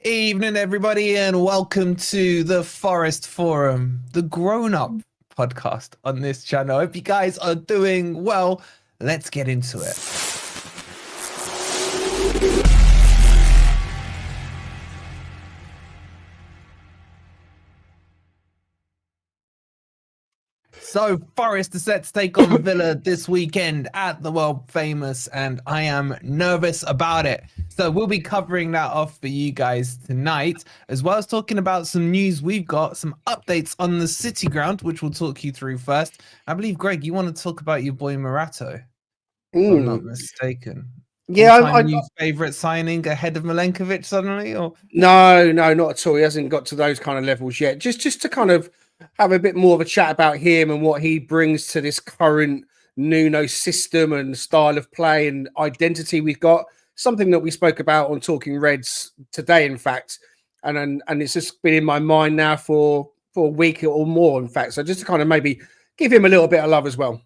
Evening, everybody, and welcome to the Forest Forum, the grown-up podcast on this channel. I hope you guys are doing well. Let's get into it. So, Forest is set to take on Villa this weekend at the world famous, and I am nervous about it. So, we'll be covering that off for you guys tonight, as well as talking about some news we've got, some updates on the City ground, which we'll talk you through first. I believe, Greg, you want to talk about your boy Morato, if I'm not mistaken. Yeah, All-time new favourite signing ahead of Milenkovic suddenly? Or no, not at all. He hasn't got to those kind of levels yet. Just to kind of have a bit more of a chat about him and what he brings to this current Nuno system and style of play and identity we've got. Something that we spoke about on Talking Reds today, in fact, and it's just been in my mind now for a week or more, in fact. So just to kind of maybe give him a little bit of love as well.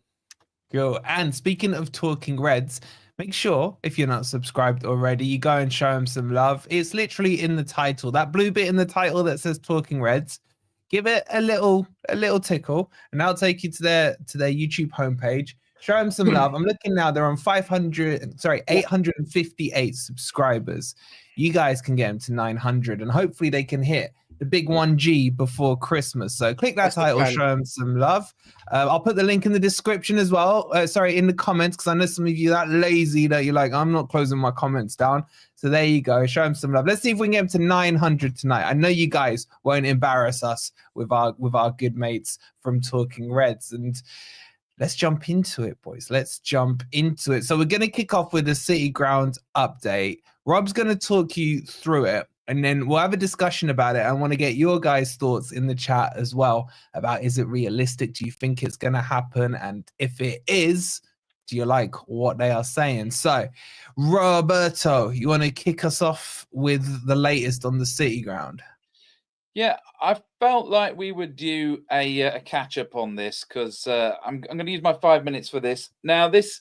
Cool. And speaking of Talking Reds, make sure if you're not subscribed already, you go and show him some love. It's literally in the title, that blue bit in the title that says Talking Reds. Give it a little tickle, and that'll take you to their YouTube homepage. Show them some love. I'm looking now; they're on 858 subscribers. You guys can get them to 900, and hopefully they can hit the big 1G before Christmas. So click that title, show them some love. I'll put the link in the description as well. In the comments, because I know some of you are that lazy that you're like, I'm not closing my comments down. So there you go. Show them some love. Let's see if we can get them to 900 tonight. I know you guys won't embarrass us with our good mates from Talking Reds. And let's jump into it, boys. Let's jump into it. So we're going to kick off with the City Ground update. Rob's going to talk you through it, and then we'll have a discussion about it. I want to get your guys' thoughts in the chat as well about, is it realistic? Do you think it's going to happen? And if it is, do you like what they are saying? So, Roberto, you want to kick us off with the latest on the City Ground? Yeah, I felt like we would do a catch up on this because I'm going to use my 5 minutes for this. Now, this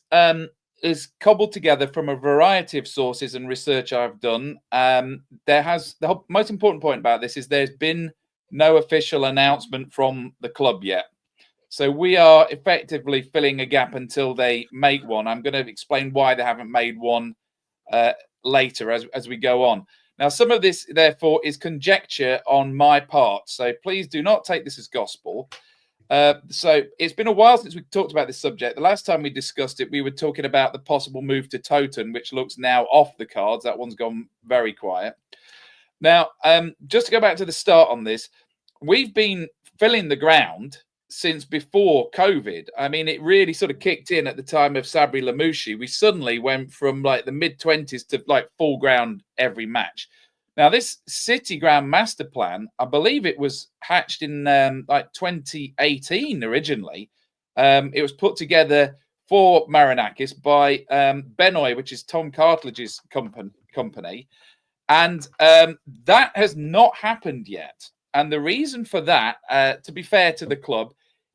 is cobbled together from a variety of sources and research I've done. The most important point about this is there's been no official announcement from the club yet. So we are effectively filling a gap until they make one. I'm going to explain why they haven't made one later as we go on. Now, some of this, therefore, is conjecture on my part. So please do not take this as gospel. So it's been a while since we talked about this subject. The last time we discussed it, we were talking about the possible move to Toten, which looks now off the cards. That one's gone very quiet. Now, just to go back to the start on this, we've been filling the ground since before COVID. I mean, it really sort of kicked in at the time of Sabri Lamouchi. We suddenly went from like the mid-20s to like full ground every match. Now, this City Ground master plan, I believe it was hatched in like 2018 originally. It was put together for Marinakis by Benoit, which is Tom Cartledge's company. And that has not happened yet. And the reason for that, to be fair to the club,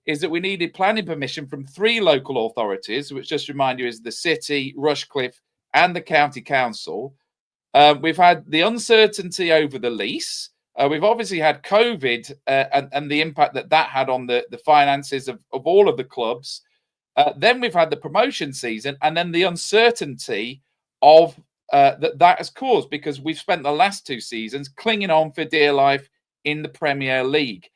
is that we needed planning permission from 3 local authorities, which, just remind you, is the city, Rushcliffe, and the county council. We've had the uncertainty over the lease. We've obviously had COVID and the impact that had on the finances of all of the clubs. Then we've had the promotion season, and then the uncertainty of that has caused, because we've spent the last 2 seasons clinging on for dear life in the Premier League.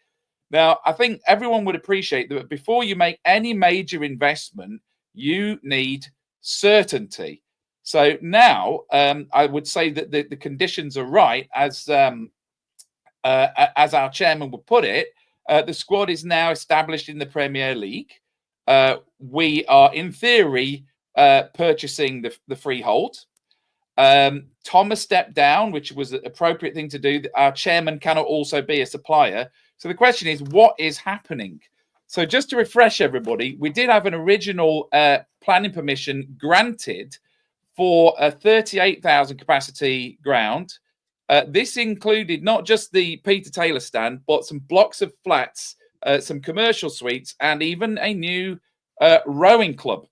Now, I think everyone would appreciate that before you make any major investment, you need certainty. So now I would say that the conditions are right, as our chairman would put it. The squad is now established in the Premier League. We are, in theory, purchasing the freehold. Thomas stepped down, which was an appropriate thing to do. Our chairman cannot also be a supplier. So the question is, what is happening? So just to refresh everybody, we did have an original planning permission granted for a 38,000 capacity ground. This included not just the Peter Taylor stand, but some blocks of flats, some commercial suites, and even a new rowing club.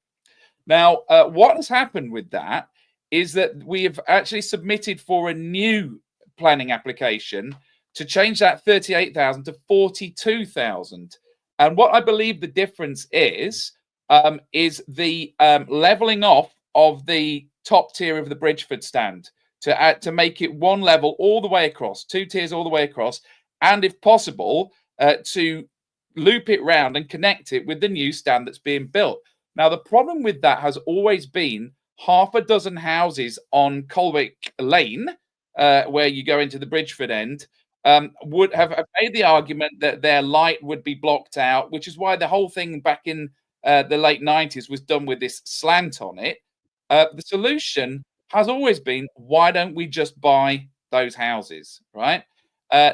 Now, what has happened with that is that we have actually submitted for a new planning application to change that 38,000 to 42,000. And what I believe the difference is the leveling off of the top tier of the Bridgeford stand to make it one level all the way across, 2 tiers all the way across, and if possible, to loop it round and connect it with the new stand that's being built. Now, the problem with that has always been half a dozen houses on Colwick Lane, where you go into the Bridgeford end, would have made the argument that their light would be blocked out, which is why the whole thing back in the late 90s was done with this slant on it. The solution has always been, why don't we just buy those houses, right?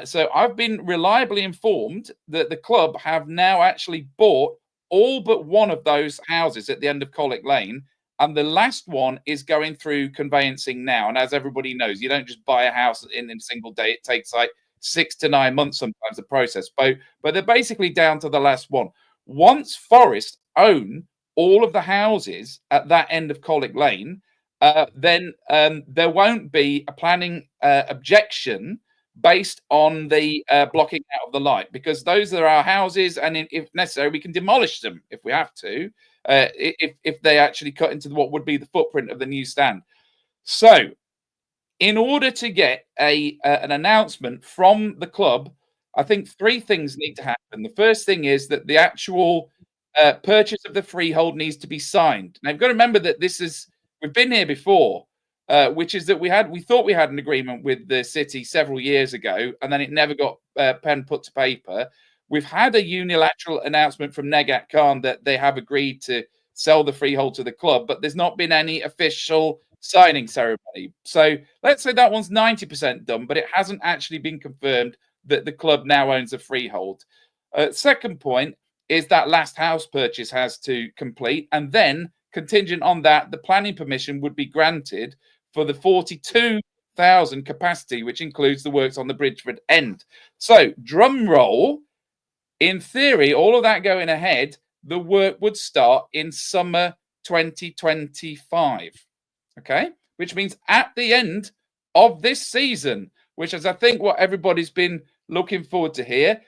So I've been reliably informed that the club have now actually bought all but one of those houses at the end of Colwick Lane, and the last one is going through conveyancing now. And as everybody knows, you don't just buy a house in a single day. It takes like 6 to 9 months sometimes, the process. But they're basically down to the last one. Once Forest own all of the houses at that end of Colwick Lane, then there won't be a planning objection based on the blocking out of the light, because those are our houses, and if necessary, we can demolish them if we have to, if they actually cut into what would be the footprint of the new stand. So, in order to get an announcement from the club, I think 3 things need to happen. The first thing is that the actual purchase of the freehold needs to be signed. Now, you've got to remember that we've been here before. Which is that we thought we had an agreement with the city several years ago, and then it never got pen put to paper. We've had a unilateral announcement from Negat Khan that they have agreed to sell the freehold to the club, but there's not been any official signing ceremony. So let's say that one's 90% done, but it hasn't actually been confirmed that the club now owns the freehold. Second point is that last house purchase has to complete, and then contingent on that, the planning permission would be granted for the 42,000 capacity, which includes the works on the Bridgeford end. So, drum roll, in theory, all of that going ahead, the work would start in summer 2025. Okay? Which means at the end of this season, which is, I think, what everybody's been looking forward to hear.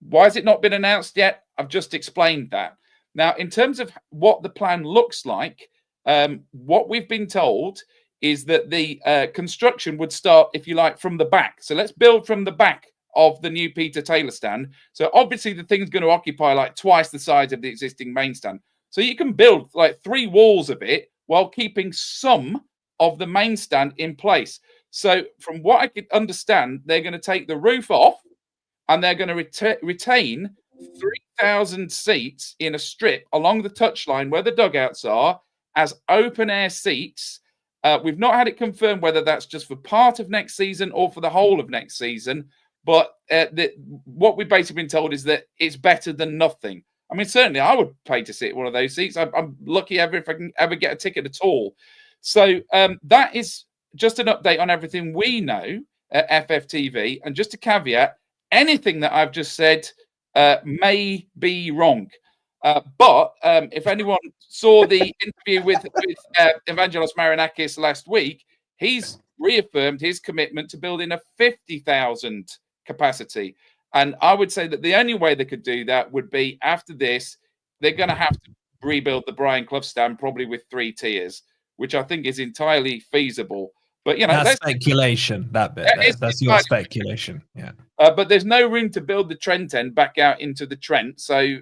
Why has it not been announced yet? I've just explained that. Now, in terms of what the plan looks like, what we've been told is that the construction would start, if you like, from the back. So let's build from the back of the new Peter Taylor stand. So obviously the thing's going to occupy like twice the size of the existing main stand. So you can build like 3 walls of it while keeping some of the main stand in place. So from what I could understand, they're going to take the roof off and they're going to retain 3,000 seats in a strip along the touchline where the dugouts are as open air seats. We've not had it confirmed whether that's just for part of next season or for the whole of next season. But what we've basically been told is that it's better than nothing. I mean, certainly I would pay to sit in one of those seats. I'm lucky if I can ever get a ticket at all. So that is just an update on everything we know at FFTV. And just a caveat, anything that I've just said may be wrong. But if anyone saw the interview with Evangelos Marinakis last week, he's reaffirmed his commitment to building a 50,000 capacity. And I would say that the only way they could do that would be after this, they're going to have to rebuild the Brian Clough stand, probably with 3 tiers, which I think is entirely feasible. But, you know, that's speculation, that bit. That's your speculation. Yeah. But there's no room to build the Trent end back out into the Trent. So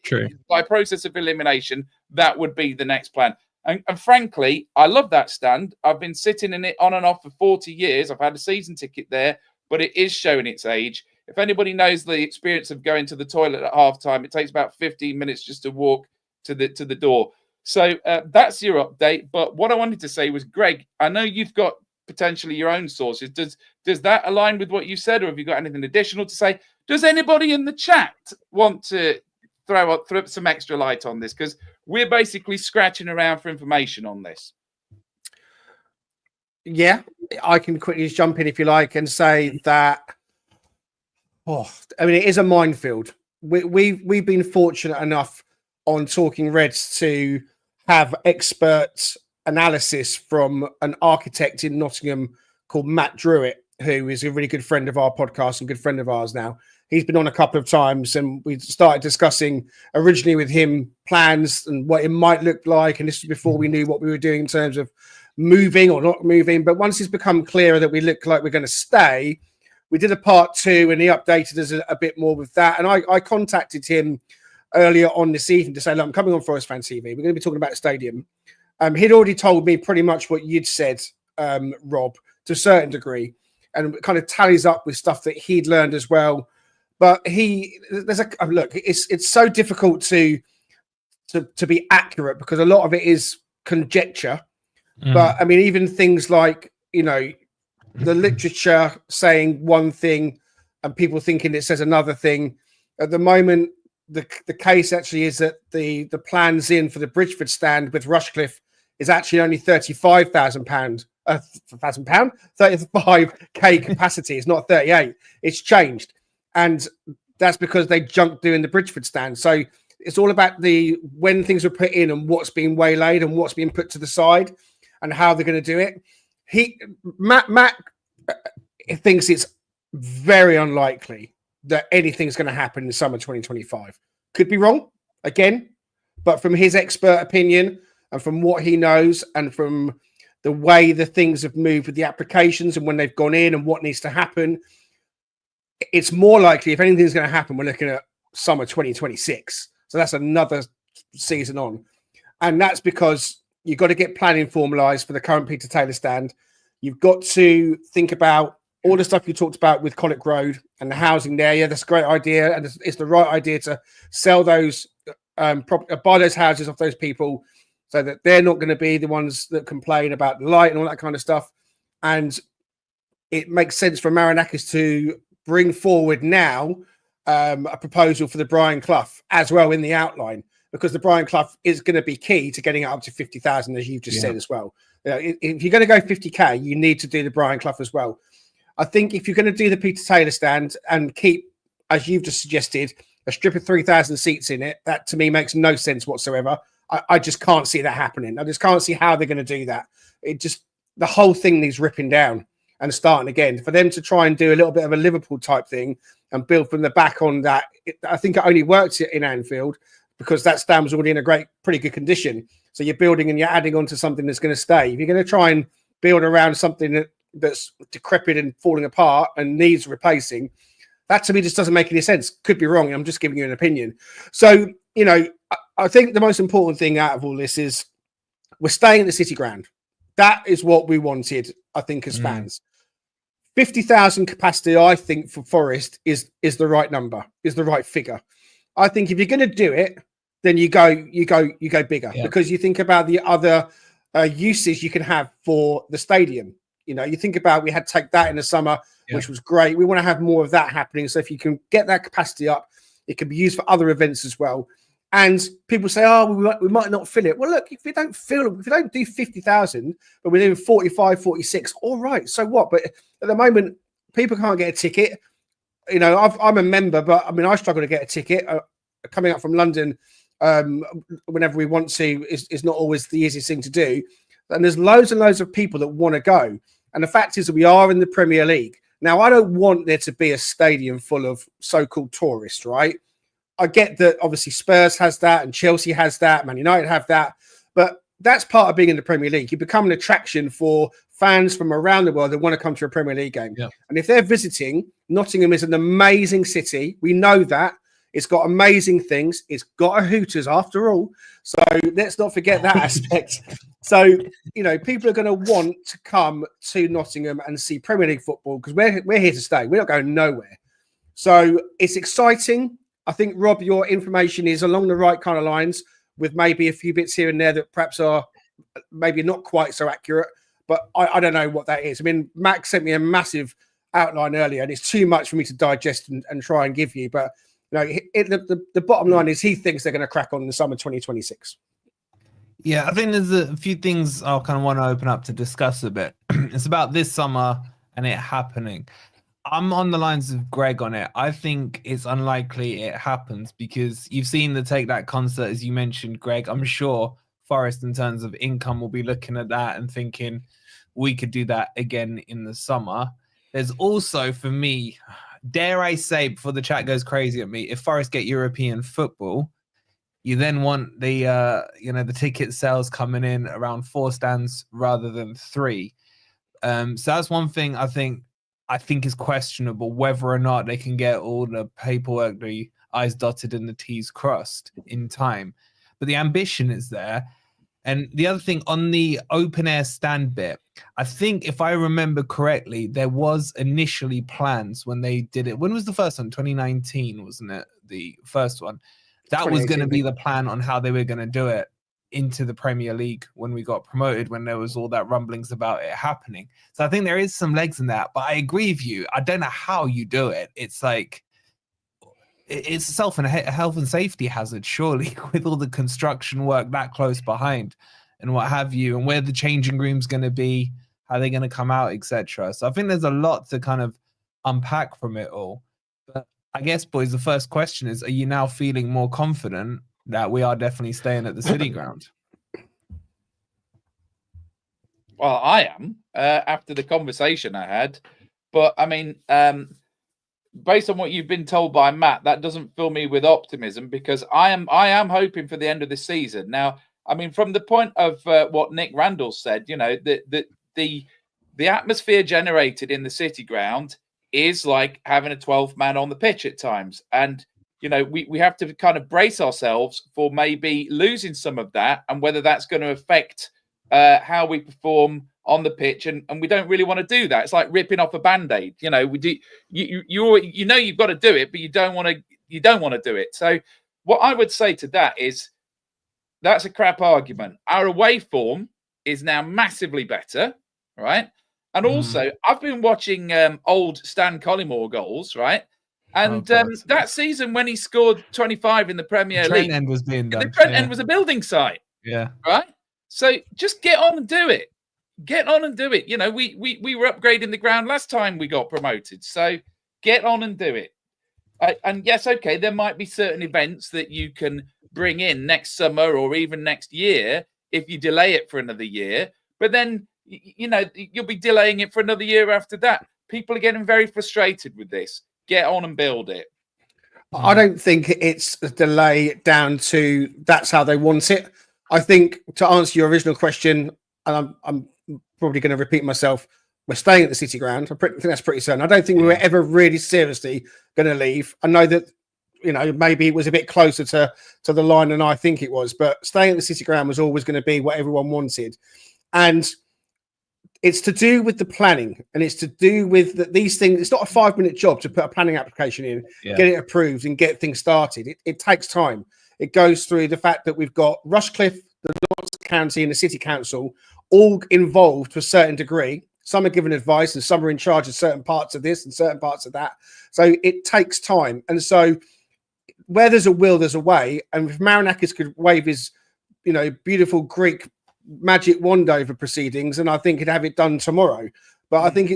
True. By process of elimination, that would be the next plan. And frankly, I love that stand. I've been sitting in it on and off for 40 years. I've had a season ticket there, but it is showing its age. If anybody knows the experience of going to the toilet at halftime, it takes about 15 minutes just to walk to the door. So that's your update. But what I wanted to say was, Greg, I know you've got potentially your own sources. Does that align with what you said, or have you got anything additional to say? Does anybody in the chat want to throw up some extra light on this? Because we're basically scratching around for information on this. Yeah, I can quickly just jump in if you like and say that. I mean, it is a minefield. We've been fortunate enough on Talking Reds to have expert analysis from an architect in Nottingham called Matt Druitt, who is a really good friend of our podcast and good friend of ours now. He's been on a couple of times, and we started discussing originally with him plans and what it might look like. And this was before we knew what we were doing in terms of moving or not moving. But once it's become clearer that we look like we're going to stay, we did a part 2, and he updated us a bit more with that. And I contacted him earlier on this evening to say, look, I'm coming on Forest Fan TV. We're going to be talking about the stadium. He'd already told me pretty much what you'd said, Rob, to a certain degree, and it kind of tallies up with stuff that he'd learned as well. But look, it's so difficult to be accurate because a lot of it is conjecture. But I mean, even things like, you know, the literature saying one thing and people thinking it says another thing. At the moment, the case actually is that the plans in for the Bridgeford stand with Rushcliffe is actually only £35,000. £1,000, 35k capacity. It's not 38. It's changed. And that's because they junked doing the Bridgeford stand. So it's all about when things are put in and what's being waylaid and what's being put to the side and how they're going to do it. Matt thinks it's very unlikely that anything's going to happen in summer 2025. Could be wrong again, but from his expert opinion and from what he knows and from the way the things have moved with the applications and when they've gone in and what needs to happen, it's more likely if anything's going to happen, we're looking at summer 2026. So that's another season on. And that's because you've got to get planning formalised for the current Peter Taylor stand. You've got to think about all the stuff you talked about with Colic Road and the housing there. Yeah, that's a great idea. And it's the right idea to sell those, buy those houses off those people so that they're not going to be the ones that complain about the light and all that kind of stuff. And it makes sense for Marinakis to bring forward now a proposal for the Brian Clough as well in the outline, because the Brian Clough is going to be key to getting it up to 50,000, as you've just said as well. You know, if you're going to go 50k, you need to do the Brian Clough as well. I think if you're going to do the Peter Taylor stand and keep, as you've just suggested, a strip of 3,000 seats in it, that to me makes no sense whatsoever. I just can't see that happening. I just can't see how they're going to do that. The whole thing needs ripping down and starting again. For them to try and do a little bit of a Liverpool type thing and build from the back on that, I think it only worked in Anfield because that stand was already in a pretty good condition. So you're building and you're adding on to something that's going to stay. If you're going to try and build around something that's decrepit and falling apart and needs replacing, that to me just doesn't make any sense. Could be wrong. I'm just giving you an opinion. So, you know, I think the most important thing out of all this is we're staying at the City Ground. That is what we wanted, I think, as fans. 50,000 capacity, I think, for Forest is the right number, is the right figure. I think if you're going to do it, then you go bigger because you think about the other uses you can have for the stadium. You know, you think about we had Take That in the summer, which was great. We want to have more of that happening. So if you can get that capacity up, it can be used for other events as well. And people say, oh, we might not fill it. Well, look, if you don't do 50,000, but we're doing 45, 46, all right, so what? But at the moment, people can't get a ticket. You know, I'm a member, but I mean, I struggle to get a ticket. Coming up from London whenever we want to is not always the easiest thing to do. And there's loads and loads of people that want to go. And the fact is that we are in the Premier League. Now, I don't want there to be a stadium full of so-called tourists, right? I get that obviously Spurs has that and Chelsea has that, Man United have that, but that's part of being in the Premier League. You become an attraction for fans from around the world that want to come to a Premier League game. Yeah. And if they're visiting, Nottingham is an amazing city. We know that. It's got amazing things. It's got a Hooters after all. So let's not forget that aspect. So, you know, people are going to want to come to Nottingham and see Premier League football because we're here to stay. We're not going nowhere. So it's exciting. I think, Rob, your information is along the right kind of lines with maybe a few bits here and there that perhaps are maybe not quite so accurate, but I don't know what that is. I mean, Max sent me a massive outline earlier and it's too much for me to digest and try and give you. But, you know, the bottom line is he thinks they're going to crack on in the summer 2026. Yeah, I think there's a few things I'll kind of want to open up to discuss a bit. It's about this summer and it happening. I'm on the lines of Greg on it. I think it's unlikely it happens because you've seen the Take That concert, as you mentioned, Greg. I'm sure Forest, in terms of income, will be looking at that and thinking we could do that again in the summer. there's also, for me, dare I say, before the chat goes crazy at me, if Forest get European football, you then want the the ticket sales coming in around 4 stands rather than 3. So that's one thing I think is questionable, whether or not they can get all the paperwork, the I's dotted and the T's crossed in time. But the ambition is there. And the other thing on the open air stand bit, I think if I remember correctly, there was initially plans when they did it. When was the first one? 2019, wasn't it? The first one. That was going to be the plan on how they were going to do it into the Premier League when we got promoted, when there was all that rumblings about it happening. So I think there is some legs in that, but I agree with you. I don't know how you do it. It's like, it's self and health and safety hazard, surely, with all the construction work that close behind and what have you, and where the changing room's going to be, how they're going to come out, etc. So I think there's a lot to kind of unpack from it all. But I guess, boys, the first question is, are you now feeling more confident that we are definitely staying at the City Ground? Well, I am, after the conversation I had. But, I mean, based on what you've been told by Matt, that doesn't fill me with optimism, because I am hoping for the end of the season. Now, I mean, from the point of what Nick Randall said, the atmosphere generated in the City Ground is like having a 12th man on the pitch at times. And, we have to kind of brace ourselves for maybe losing some of that, and whether that's going to affect how we perform on the pitch, and we don't really want to do that. It's like ripping off a band-aid. We do. You've got to do it, but you don't want to do it. So what I would say to that is, that's a crap argument. Our away form is now massively better, right? And also, I've been watching old Stan Collymore goals, right? And that season when he scored 25 in the Premier League, Trent End was being done. The Trent End was a building site. Yeah. Right? So just get on and do it. Get on and do it. We were upgrading the ground last time we got promoted. So get on and do it. And yes, okay, there might be certain events that you can bring in next summer or even next year if you delay it for another year. But then, you'll be delaying it for another year after that. People are getting very frustrated with this. Get on and build it. I don't think it's a delay down to that's how they want it. I think, to answer your original question, and I'm probably going to repeat myself, we're staying at the City Ground. I think that's pretty certain. I don't think we were ever really seriously going to leave. I know that, maybe it was a bit closer to the line than I think it was, but staying at the City Ground was always going to be what everyone wanted. And it's to do with the planning, and it's to do with these things. It's not a 5-minute job to put a planning application in, get it approved and get things started. It takes time. It goes through the fact that we've got Rushcliffe, the Notts County and the City Council all involved to a certain degree. Some are given advice and some are in charge of certain parts of this and certain parts of that. So it takes time. And so where there's a will, there's a way. And if Marinakis could wave his, beautiful Greek magic wand over proceedings, and I think he'd have it done tomorrow. But I think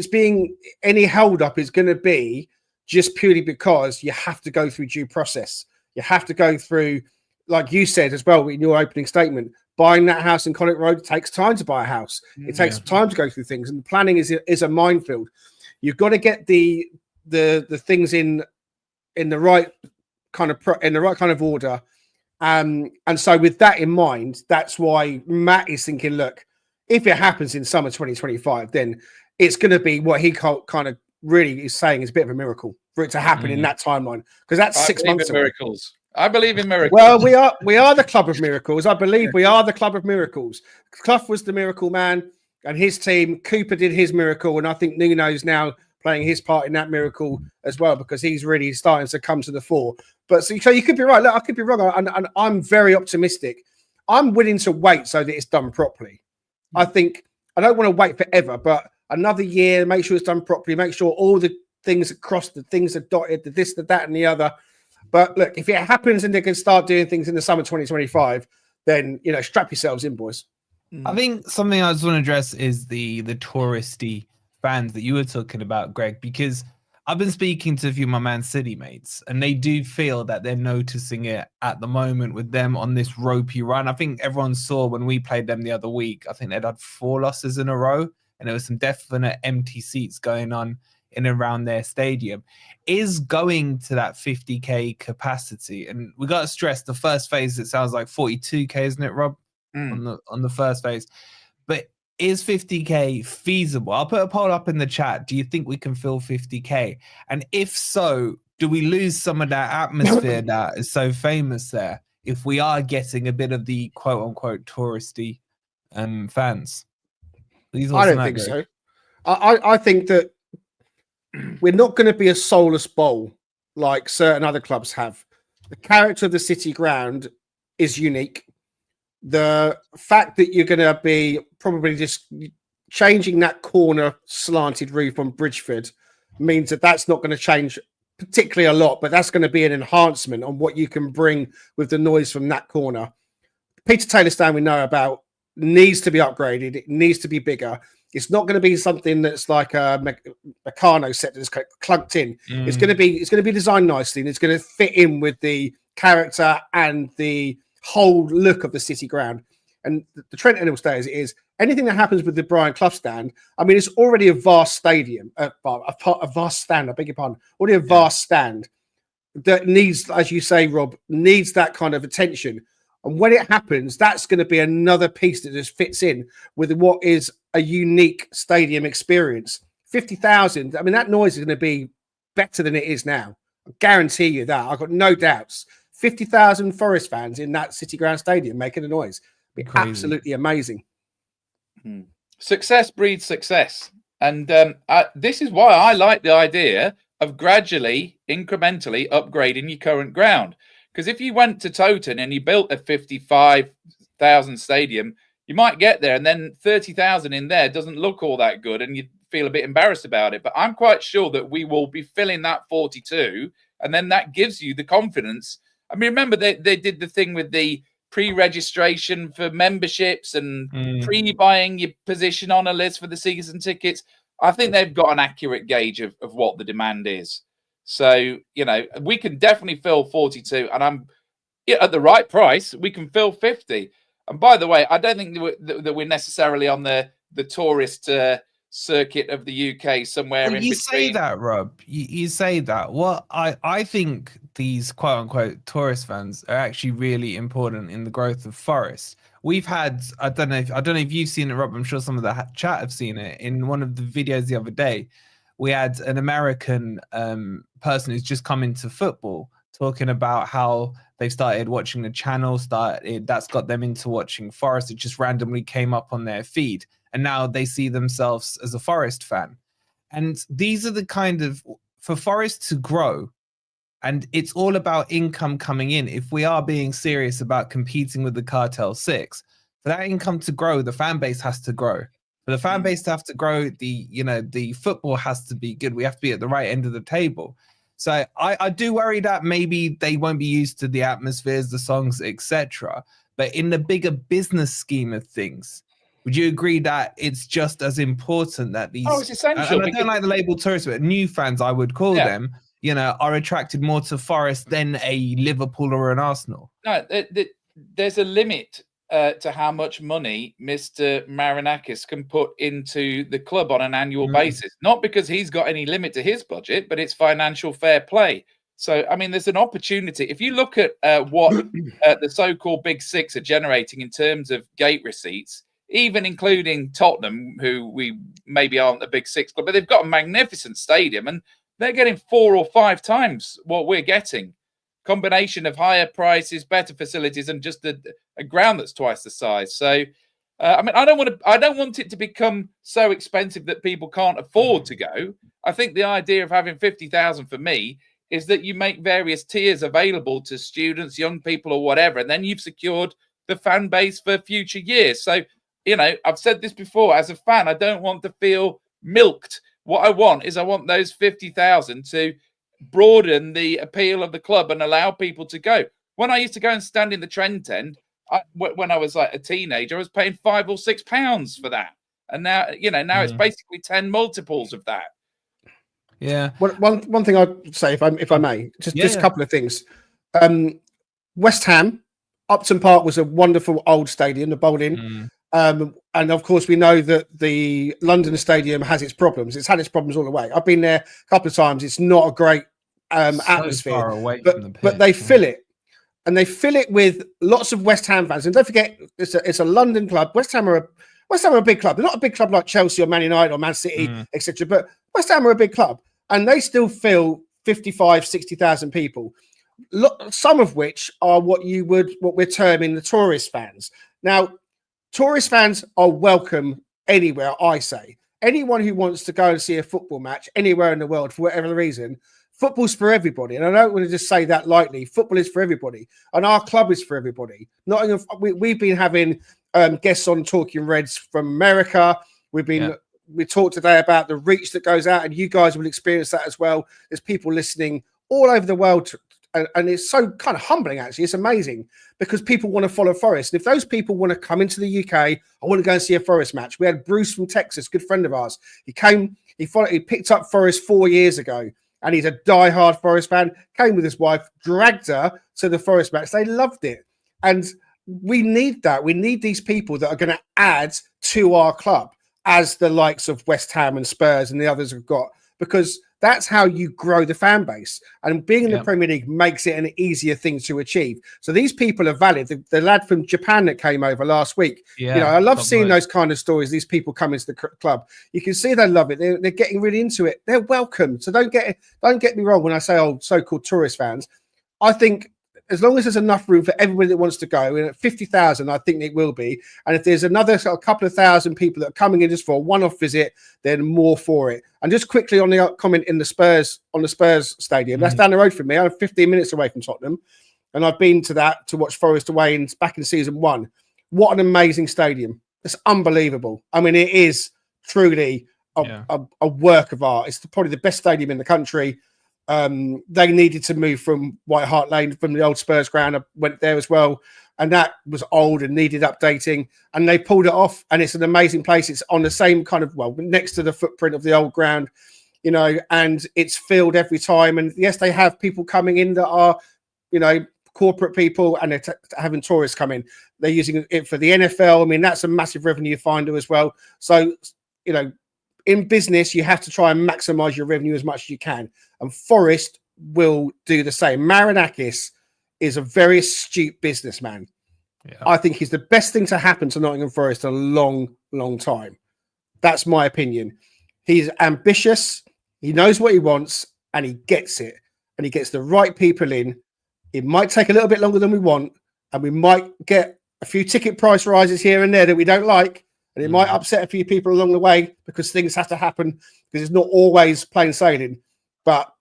any held up is going to be just purely because you have to go through due process. You have to go through, like you said as well in your opening statement, buying that house in Connaught Road takes time to buy a house. It takes time to go through things, and planning is a minefield. You've got to get the things in the right kind of order. And so with that in mind, that's why Matt is thinking, look, if it happens in summer 2025, then it's going to be what he kind of really is saying is a bit of a miracle for it to happen in that timeline, because that's 6 months away. Miracles. I believe in miracles. Well, we are the club of miracles. I believe we are the club of miracles. Clough was the miracle man, and his team. Cooper did his miracle, and I think Nuno's now playing his part in that miracle as well, because he's really starting to come to the fore. But so you could be right. Look, I could be wrong, and I'm very optimistic. I'm willing to wait so that it's done properly. I think I don't want to wait forever, but another year, make sure it's done properly. Make sure all the things are crossed, the things are dotted, the this, the that, and the other. But look, if it happens and they can start doing things in the summer 2025, then strap yourselves in, boys. I think something I just want to address is the touristy fans that you were talking about, Greg, because I've been speaking to a few of my Man City mates, and they do feel that they're noticing it at the moment with them on this ropey run. I think everyone saw when we played them the other week, I think they'd had 4 losses in a row, and there was some definite empty seats going on in and around their stadium is going to that 50k capacity. And we got to stress the first phase, it sounds like 42k, isn't it, Rob? On the first phase. But is 50k feasible? I'll put a poll up in the chat. Do you think we can fill 50k? And if so, do we lose some of that atmosphere that is so famous there if we are getting a bit of the quote unquote touristy fans? I don't think so. I think that we're not going to be a soulless bowl like certain other clubs have. The character of the City ground is unique. The fact that you're going to be probably just changing that corner slanted roof on Bridgeford means that that's not going to change particularly a lot, but that's going to be an enhancement on what you can bring with the noise from that corner. Peter Taylor stand we know about needs to be upgraded. It needs to be bigger. It's not going to be something that's like a Meccano set that's clunked in. It's going to be designed nicely, and it's going to fit in with the character and the whole look of the City ground. And the Trent Enfield stay as it is. Anything that happens with the Brian Clough stand, I mean, it's already a vast stadium, a vast stand. I beg your pardon. Already a vast stand that needs, as you say, Rob, needs that kind of attention. And when it happens, that's going to be another piece that just fits in with what is a unique stadium experience. 50,000. I mean, that noise is going to be better than it is now. I guarantee you that. I've got no doubts. 50,000 Forest fans in that City Ground stadium making a noise. It'd be absolutely amazing. Success breeds success. And this is why I like the idea of gradually, incrementally upgrading your current ground. Because if you went to Toton and you built a 55,000 stadium, you might get there and then 30,000 in there doesn't look all that good and you feel a bit embarrassed about it. But I'm quite sure that we will be filling that 42, and then that gives you the confidence. I mean, remember they did the thing with the pre-registration for memberships and pre-buying your position on a list for the season tickets. I think they've got an accurate gauge of what the demand is. So, you know, we can definitely fill 42, and at the right price, we can fill 50. And by the way, I don't think that we're necessarily on the tourist circuit of the UK somewhere in between. You say that, Rob. You say that. Well, I think these quote unquote tourist fans are actually really important in the growth of Forest. We've had, I don't know if you've seen it, Rob. I'm sure some of the chat have seen it. In one of the videos the other day, we had an American person who's just come into football talking about how they've started watching the channel, that's got them into watching Forest. It just randomly came up on their feed. And now they see themselves as a Forest fan. And these are the kind of, for Forest to grow, and it's all about income coming in. If we are being serious about competing with the Cartel 6, for that income to grow, the fan base has to grow. For the fan base to have to grow, the football has to be good. We have to be at the right end of the table. So I do worry that maybe they won't be used to the atmospheres, the songs, etc. But in the bigger business scheme of things, would you agree that it's just as important that these? Oh, it's essential. And I don't like the label tourists, but new fans, I would call them, are attracted more to Forest than a Liverpool or an Arsenal. No, there's a limit to how much money Mr. Marinakis can put into the club on an annual basis. Not because he's got any limit to his budget, but it's financial fair play. So, I mean, there's an opportunity. If you look at what the so-called Big Six are generating in terms of gate receipts, even including Tottenham, who we maybe aren't the Big Six club, but they've got a magnificent stadium and they're getting 4 or 5 times what we're getting. Combination of higher prices, better facilities, and just a ground that's twice the size. So, I mean, I don't want it to become so expensive that people can't afford to go. I think the idea of having 50,000 for me is that you make various tiers available to students, young people, or whatever, and then you've secured the fan base for future years. So, you know, I've said this before, as a fan, I don't want to feel milked. What I want those 50,000 to broaden the appeal of the club and allow people to go. When I used to go and stand in the Trent End, when I was like a teenager, I was paying £5 or £6 for that. And now, it's basically 10 multiples of that. Yeah. One thing I'd say, if I may, just a couple of things. West Ham, Upton Park was a wonderful old stadium, the Bowl Inn. And of course, we know that the London Stadium has its problems. It's had its problems all the way. I've been there a couple of times. It's not a great atmosphere, far away but from the pitch, but they fill it. And they fill it with lots of West Ham fans. And don't forget, it's a London club. West Ham are a big club. They're not a big club like Chelsea or Man United or Man City, etc. But West Ham are a big club. And they still fill 55, 60,000 people. Some of which are what we're terming the tourist fans. Now, tourist fans are welcome anywhere, I say. Anyone who wants to go and see a football match anywhere in the world, for whatever reason, football's for everybody. And I don't want to just say that lightly. Football is for everybody. And our club is for everybody. We've been having guests on Talking Reds from America. We talked today about the reach that goes out, and you guys will experience that as well. There's people listening all over the world. And it's so kind of humbling, actually. It's amazing because people want to follow Forest. And if those people want to come into the UK, I want to go and see a Forest match. We had Bruce from Texas, good friend of ours. He picked up Forest 4 years ago, and he's a diehard Forest fan. Came with his wife, dragged her to the Forest match. They loved it. And we need that. We need these people that are going to add to our club, as the likes of West Ham and Spurs and the others have got, because that's how you grow the fan base. And being in the Premier League makes it an easier thing to achieve. So these people are valid. The lad from Japan that came over last week, I love seeing those kind of stories. These people come into the club. You can see they love it. They're getting really into it. They're welcome. So don't get me wrong when I say, so-called tourist fans. I think as long as there's enough room for everybody that wants to go, and at 50,000, I think it will be. And if there's another couple of thousand people that are coming in just for a one-off visit, then more for it. And just quickly on the comment on the Spurs stadium, that's down the road from me. I'm 15 minutes away from Tottenham, and I've been to that to watch Forest away back in season 1. What an amazing stadium! It's unbelievable. I mean, it is truly a work of art. It's probably the best stadium in the country. They needed to move from White Hart Lane, from the old Spurs ground. I went there as well, and that was old and needed updating, and they pulled it off, and it's an amazing place. It's on the same kind of, next to the footprint of the old ground, and it's filled every time. And yes, they have people coming in that are, corporate people, and they're having tourists come in. They're using it for the NFL. I mean, that's a massive revenue finder as well. So, in business, you have to try and maximize your revenue as much as you can. And Forest will do the same. Marinakis is a very astute businessman. Yeah. I think he's the best thing to happen to Nottingham Forest in a long, long time. That's my opinion. He's ambitious. He knows what he wants, and he gets it. And he gets the right people in. It might take a little bit longer than we want, and we might get a few ticket price rises here and there that we don't like. And it might upset a few people along the way because things have to happen, because it's not always plain sailing. But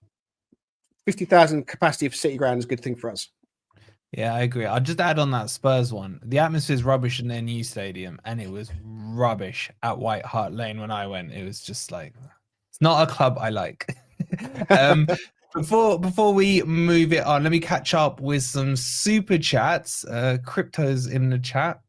50,000 capacity for City Ground is a good thing for us. Yeah, I agree. I'll just add on that Spurs one. The atmosphere is rubbish in their new stadium, and it was rubbish at White Hart Lane when I went. It was just like, it's not a club I like. Before we move it on, let me catch up with some super chats. Crypto's in the chat.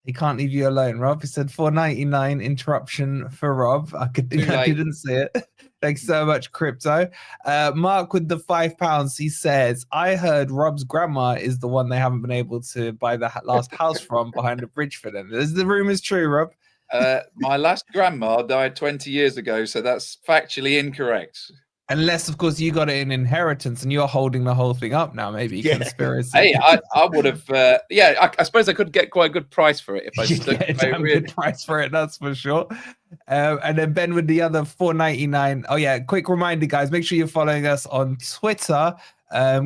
He can't leave you alone, Rob. He said $4.99 interruption for Rob. I didn't see it. Thanks so much, Crypto. Mark with the £5. He says, I heard Rob's grandma is the one they haven't been able to buy the last house from behind the bridge for them. Is the rumors true, Rob? My last grandma died 20 years ago, so that's factually incorrect. Unless, of course, you got it in inheritance and you're holding the whole thing up now, maybe. Conspiracy. Hey, I would have, I suppose I could get quite a good price for it if I just get a damn good price for it, that's for sure. And then Ben with the other $4.99. Oh, yeah, quick reminder, guys, make sure you're following us on Twitter.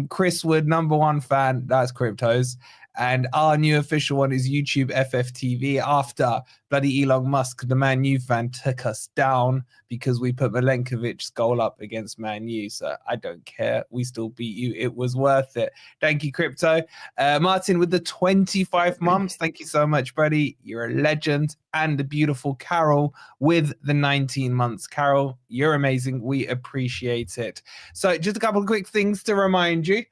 Chris Wood, #1 fan, that's Cryptos. And our new official one is YouTube FFTV after bloody Elon Musk, the Man U fan, took us down because we put Milenkovic's goal up against Man U. So I don't care. We still beat you. It was worth it. Thank you, Crypto. Martin with the 25 months. Thank you so much, buddy. You're a legend. And the beautiful Carol with the 19 months. Carol, you're amazing. We appreciate it. So just a couple of quick things to remind you.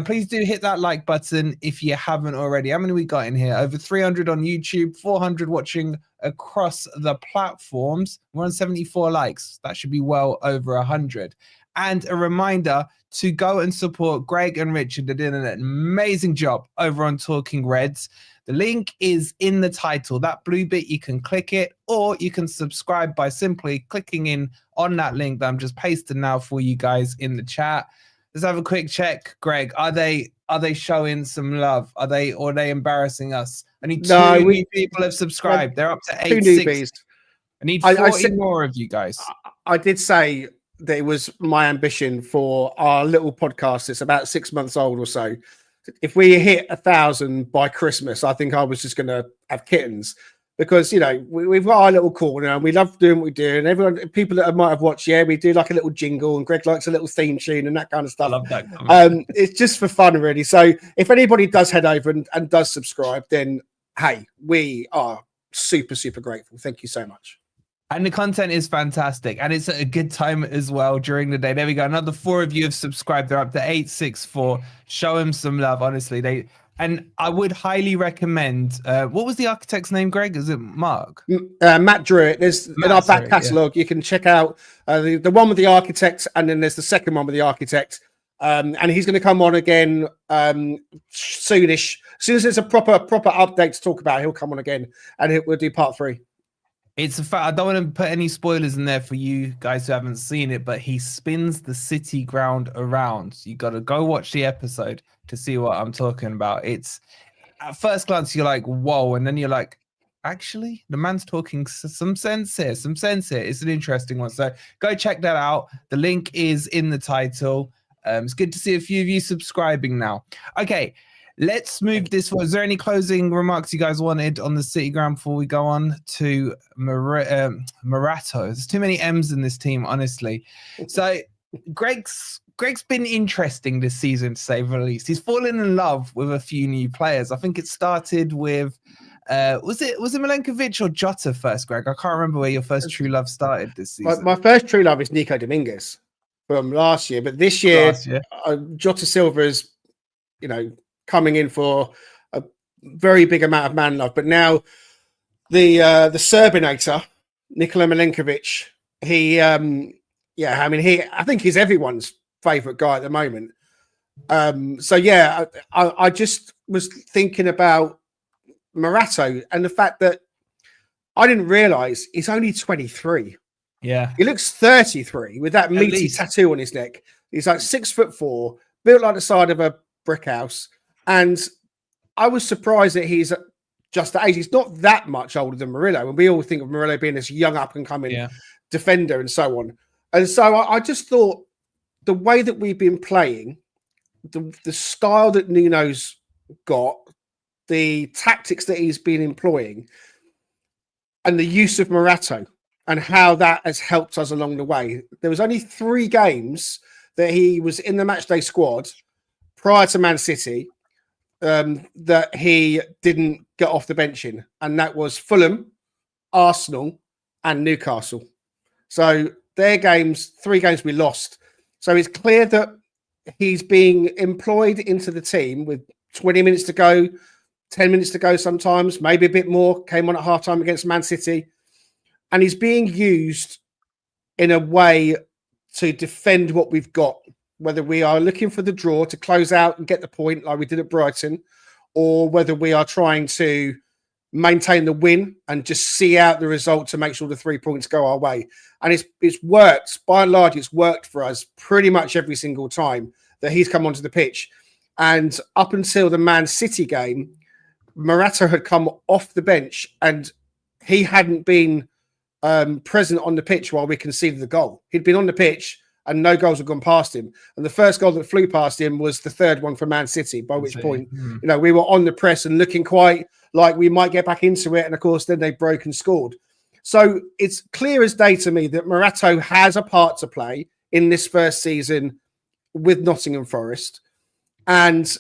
Please do hit that like button if you haven't already. How many we got in here? Over 300 on YouTube, 400 watching across the platforms. We're on 74 likes. That should be well over 100. And a reminder to go and support Greg and Richard. They're doing an amazing job over on Talking Reds. The link is in the title. That blue bit, you can click it, or you can subscribe by simply clicking in on that link that I'm just pasting now for you guys in the chat. Let's have a quick check, Greg. Are they showing some love? Are they embarrassing us? I need two new people have subscribed. They're up to 860. I need 40 more of you guys. I did say that it was my ambition for our little podcast. It's about 6 months old or so. If we hit 1,000 by Christmas, I think I was just going to have kittens, because, you know, we've got our little corner and we love doing what we do. And people that might have watched, we do like a little jingle, and Greg likes a little theme tune and that kind of stuff. I love that. It's just for fun, really. So if anybody does head over and does subscribe, then hey, we are super, super grateful. Thank you so much. And the content is fantastic, and it's at a good time as well during the day. There we go. Another 4 of you have subscribed. They're up to 864. Show them some love, honestly. And I would highly recommend. What was the architect's name, Greg? Is it Mark? Matt Druitt. There's in our back catalogue. You can check out the one with the architect, and then there's the second one with the architect. And he's going to come on again soonish. As soon as there's a proper update to talk about, he'll come on again, and we'll do part 3. It's a fact. I don't want to put any spoilers in there for you guys who haven't seen it, but he spins the city ground around. You got to go watch the episode to see what I'm talking about. It's at first glance, you're like, whoa. And then you're like, actually, the man's talking some sense here. It's an interesting one. So go check that out. The link is in the title. It's good to see a few of you subscribing now. Okay. Let's move this forward. Is there any closing remarks you guys wanted on the City ground before we go on to Morato? There's too many M's in this team, honestly. So Greg's been interesting this season, to say the least. He's fallen in love with a few new players. I think it started with was it Milenkovic or Jota first, Greg? I can't remember where your first true love started this season. My first true love is Nico Dominguez from last year, but this year, Jota Silva is, you know, coming in for a very big amount of man love. But now the Serbinator, Nikola Milenkovic, I think he's everyone's favourite guy at the moment. I just was thinking about Morato and the fact that I didn't realise he's only 23. Yeah. He looks 33 with that meaty tattoo on his neck. He's like 6'4", built like the side of a brick house. And I was surprised that he's just that age. He's not that much older than Murillo. And we all think of Murillo being this young up-and-coming defender and so on. And so I just thought the way that we've been playing, the style that Nuno's got, the tactics that he's been employing, and the use of Morato and how that has helped us along the way. There was only 3 games that he was in the matchday squad prior to Man City that he didn't get off the bench in, and that was Fulham, Arsenal, and Newcastle. So their games, 3 games we lost. So it's clear that he's being employed into the team with 20 minutes to go, 10 minutes to go sometimes, maybe a bit more. Came on at halftime against Man City. And he's being used in a way to defend what we've got, whether we are looking for the draw to close out and get the point like we did at Brighton, or whether we are trying to maintain the win and just see out the result to make sure the 3 points go our way. And it's worked. By and large, it's worked for us pretty much every single time that he's come onto the pitch. And up until the Man City game, Morato had come off the bench and he hadn't been present on the pitch while we conceded the goal. He'd been on the pitch and no goals had gone past him. And the first goal that flew past him was the 3rd one for Man City, by which point, you know, we were on the press and looking quite like we might get back into it. And of course, then they broke and scored. So it's clear as day to me that Morato has a part to play in this first season with Nottingham Forest. And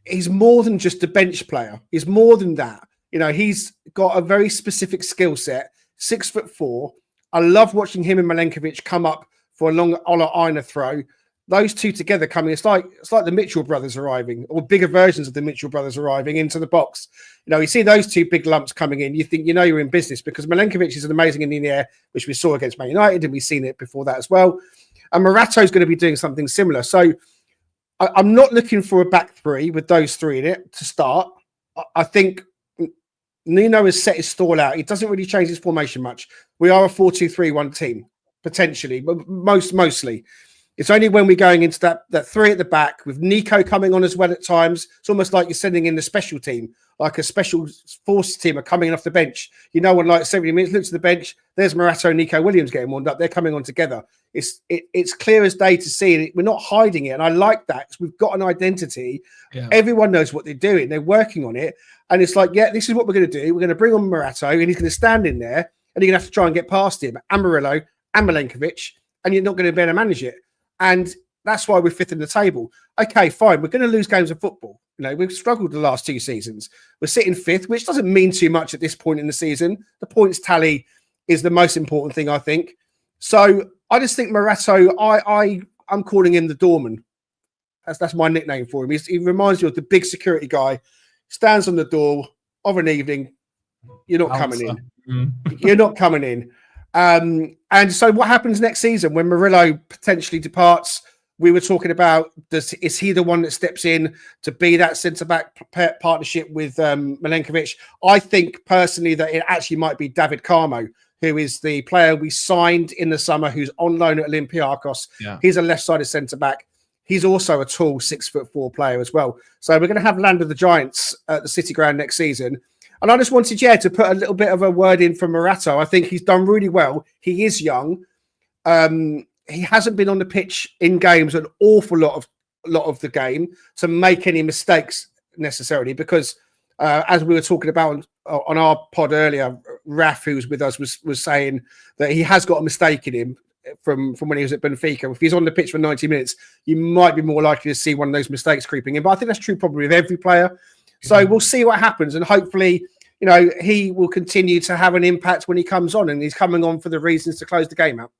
he's more than just a bench player. He's more than that. You know, he's got a very specific skill set, 6'4". I love watching him and Milenkovic come up for a long Ola Aina throw. Those two together coming, it's like the Mitchell brothers arriving, or bigger versions of the Mitchell brothers arriving into the box. You know, you see those 2 big lumps coming in, you think, you know, you're in business, because Milenkovic is an amazing in the air, which we saw against Man United, and we've seen it before that as well. And Morato is going to be doing something similar. So I'm not looking for a back 3 with those 3 in it to start. I think Nuno has set his stall out. He doesn't really change his formation much. We are a 4-2-3-1 team, potentially, but mostly. It's only when we're going into that three at the back with Nico coming on as well at times. It's almost like you're sending in the special team, like a special forces team are coming off the bench. You know, when like 70 minutes, look to the bench, there's Morato and Nico Williams getting warmed up. They're coming on together. It's clear as day to see, and we're not hiding it. And I like that. We've got an identity. Yeah. Everyone knows what they're doing. They're working on it. And it's like, yeah, this is what we're going to do. We're going to bring on Morato, and he's going to stand in there, and you're going to have to try and get past him, and Murillo, and Milenkovic, and you're not going to be able to manage it. And that's why we're fifth in the table. Okay, fine. We're going to lose games of football. You know, we've struggled the last 2 seasons. We're sitting fifth, which doesn't mean too much at this point in the season. The points tally is the most important thing, I think. So I just think Morato, I'm calling him the doorman. That's my nickname for him. He reminds you of the big security guy. Stands on the door of an evening. You're not coming in. You're not coming in. And so what happens next season when Murillo potentially departs? We were talking about, is he the one that steps in to be that centre-back partnership with Milenkovic? I think personally that it actually might be David Carmo, who is the player we signed in the summer, who's on loan at Olympiacos. Yeah. He's a left-sided centre-back. He's also a tall 6'4" player as well. So we're going to have Land of the Giants at the City Ground next season. And I just wanted, to put a little bit of a word in for Morato. I think he's done really well. He is young. He hasn't been on the pitch in games an awful lot of the game to make any mistakes necessarily, because as we were talking about on our pod earlier, Raf, who was with us, was saying that he has got a mistake in him from when he was at Benfica. If he's on the pitch for 90 minutes, you might be more likely to see one of those mistakes creeping in. But I think that's true probably with every player. So we'll see what happens, and hopefully, he will continue to have an impact when he comes on, and he's coming on for the reasons to close the game out.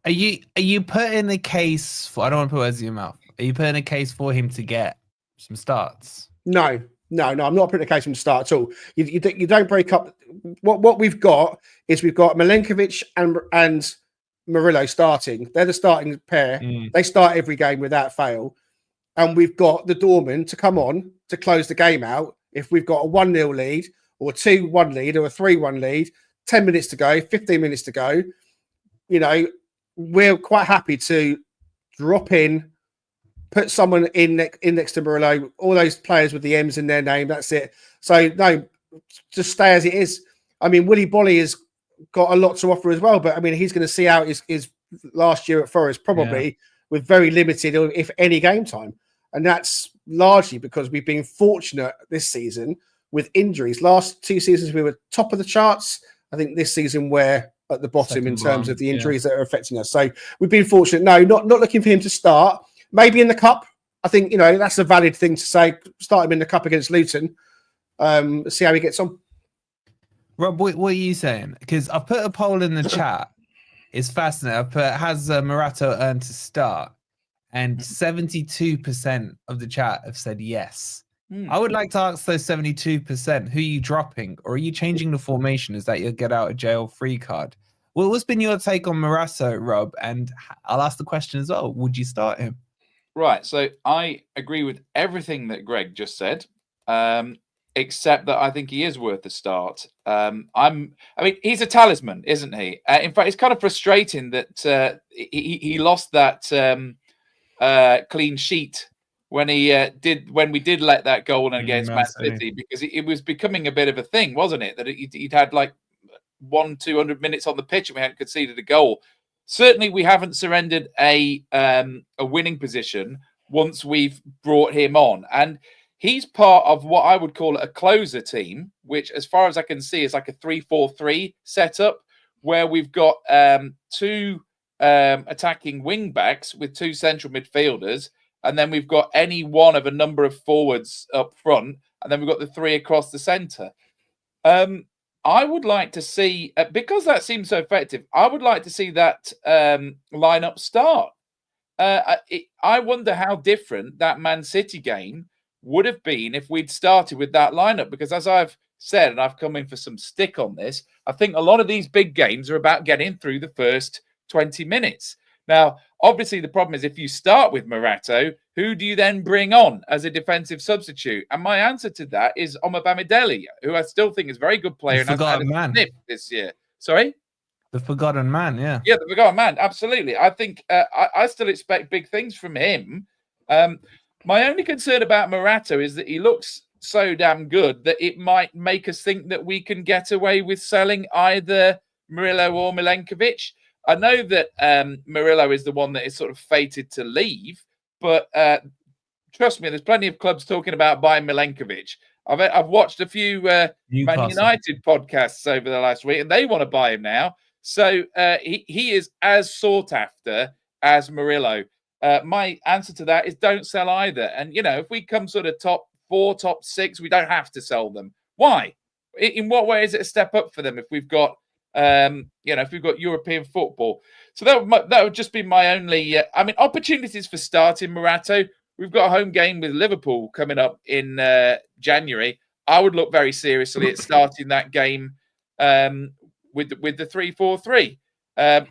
Are you putting the case for? I don't want to put words in your mouth. Are you putting a case for him to get some starts? No. I'm not putting a case for him to start at all. You don't break up. What we've got is we've got Milenkovic and Murillo starting. They're the starting pair. They start every game without fail. And we've got the doorman to come on to close the game out. If we've got a 1-0 lead or a 2-1 lead or a 3-1 lead, 10 minutes to go, 15 minutes to go, we're quite happy to drop in, put someone in next to Murillo, all those players with the M's in their name. That's it. So, no, just stay as it is. I mean, Willy Bolly has got a lot to offer as well, but I mean, he's going to see out his last year at Forest probably with very limited, if any, game time. And that's largely because we've been fortunate this season with injuries. Last 2 seasons, we were top of the charts. I think this season we're at the bottom in terms of the injuries that are affecting us. So we've been fortunate. No, not looking for him to start. Maybe in the cup. I think, that's a valid thing to say. Start him in the cup against Luton. See how he gets on. Rob, what are you saying? Because I put a poll in the chat. It's fascinating. I put, has Morato earned to start? And 72% of the chat have said yes. I would like to ask those 72%, who are you dropping? Or are you changing the formation? Is that your get out of jail free card? Well, what's been your take on Morato, Rob? And I'll ask the question as well. Would you start him? Right. So I agree with everything that Greg just said, except that I think he is worth a start. He's a talisman, isn't he? In fact, it's kind of frustrating that he lost that clean sheet when we did let that goal in against Man City, because it was becoming a bit of a thing, wasn't it? That he'd had like 200 minutes on the pitch and we hadn't conceded a goal. Certainly, we haven't surrendered a winning position once we've brought him on, and he's part of what I would call a closer team, which, as far as I can see, is like a 3-4-3 setup where we've got 2 attacking wing backs with 2 central midfielders, and then we've got any one of a number of forwards up front, and then we've got the 3 across the centre. I would like to see, because that seems so effective, I would like to see that lineup start. I wonder how different that Man City game would have been if we'd started with that lineup, because as I've said, and I've come in for some stick on this, I think a lot of these big games are about getting through the first 20 minutes. Now, obviously, the problem is if you start with Morato, who do you then bring on as a defensive substitute? And my answer to that is Omobamidele, who I still think is a very good player and has had a sniff this year. Sorry? The forgotten man, yeah. Yeah, the forgotten man, absolutely. I think I still expect big things from him. My only concern about Morato is that he looks so damn good that it might make us think that we can get away with selling either Murillo or Milenkovic. I know that Murillo is the one that is sort of fated to leave, but trust me, there's plenty of clubs talking about buying Milenkovic. I've watched a few Man United podcasts over the last week, and they want to buy him now. So he is as sought after as Murillo. My answer to that is don't sell either. And, if we come sort of top 4, top 6, we don't have to sell them. Why? In what way is it a step up for them if we've got, if we've got European football? So that would just be my only, opportunities for starting Morato. We've got a home game with Liverpool coming up in January. I would look very seriously at starting that game with the 3-4-3.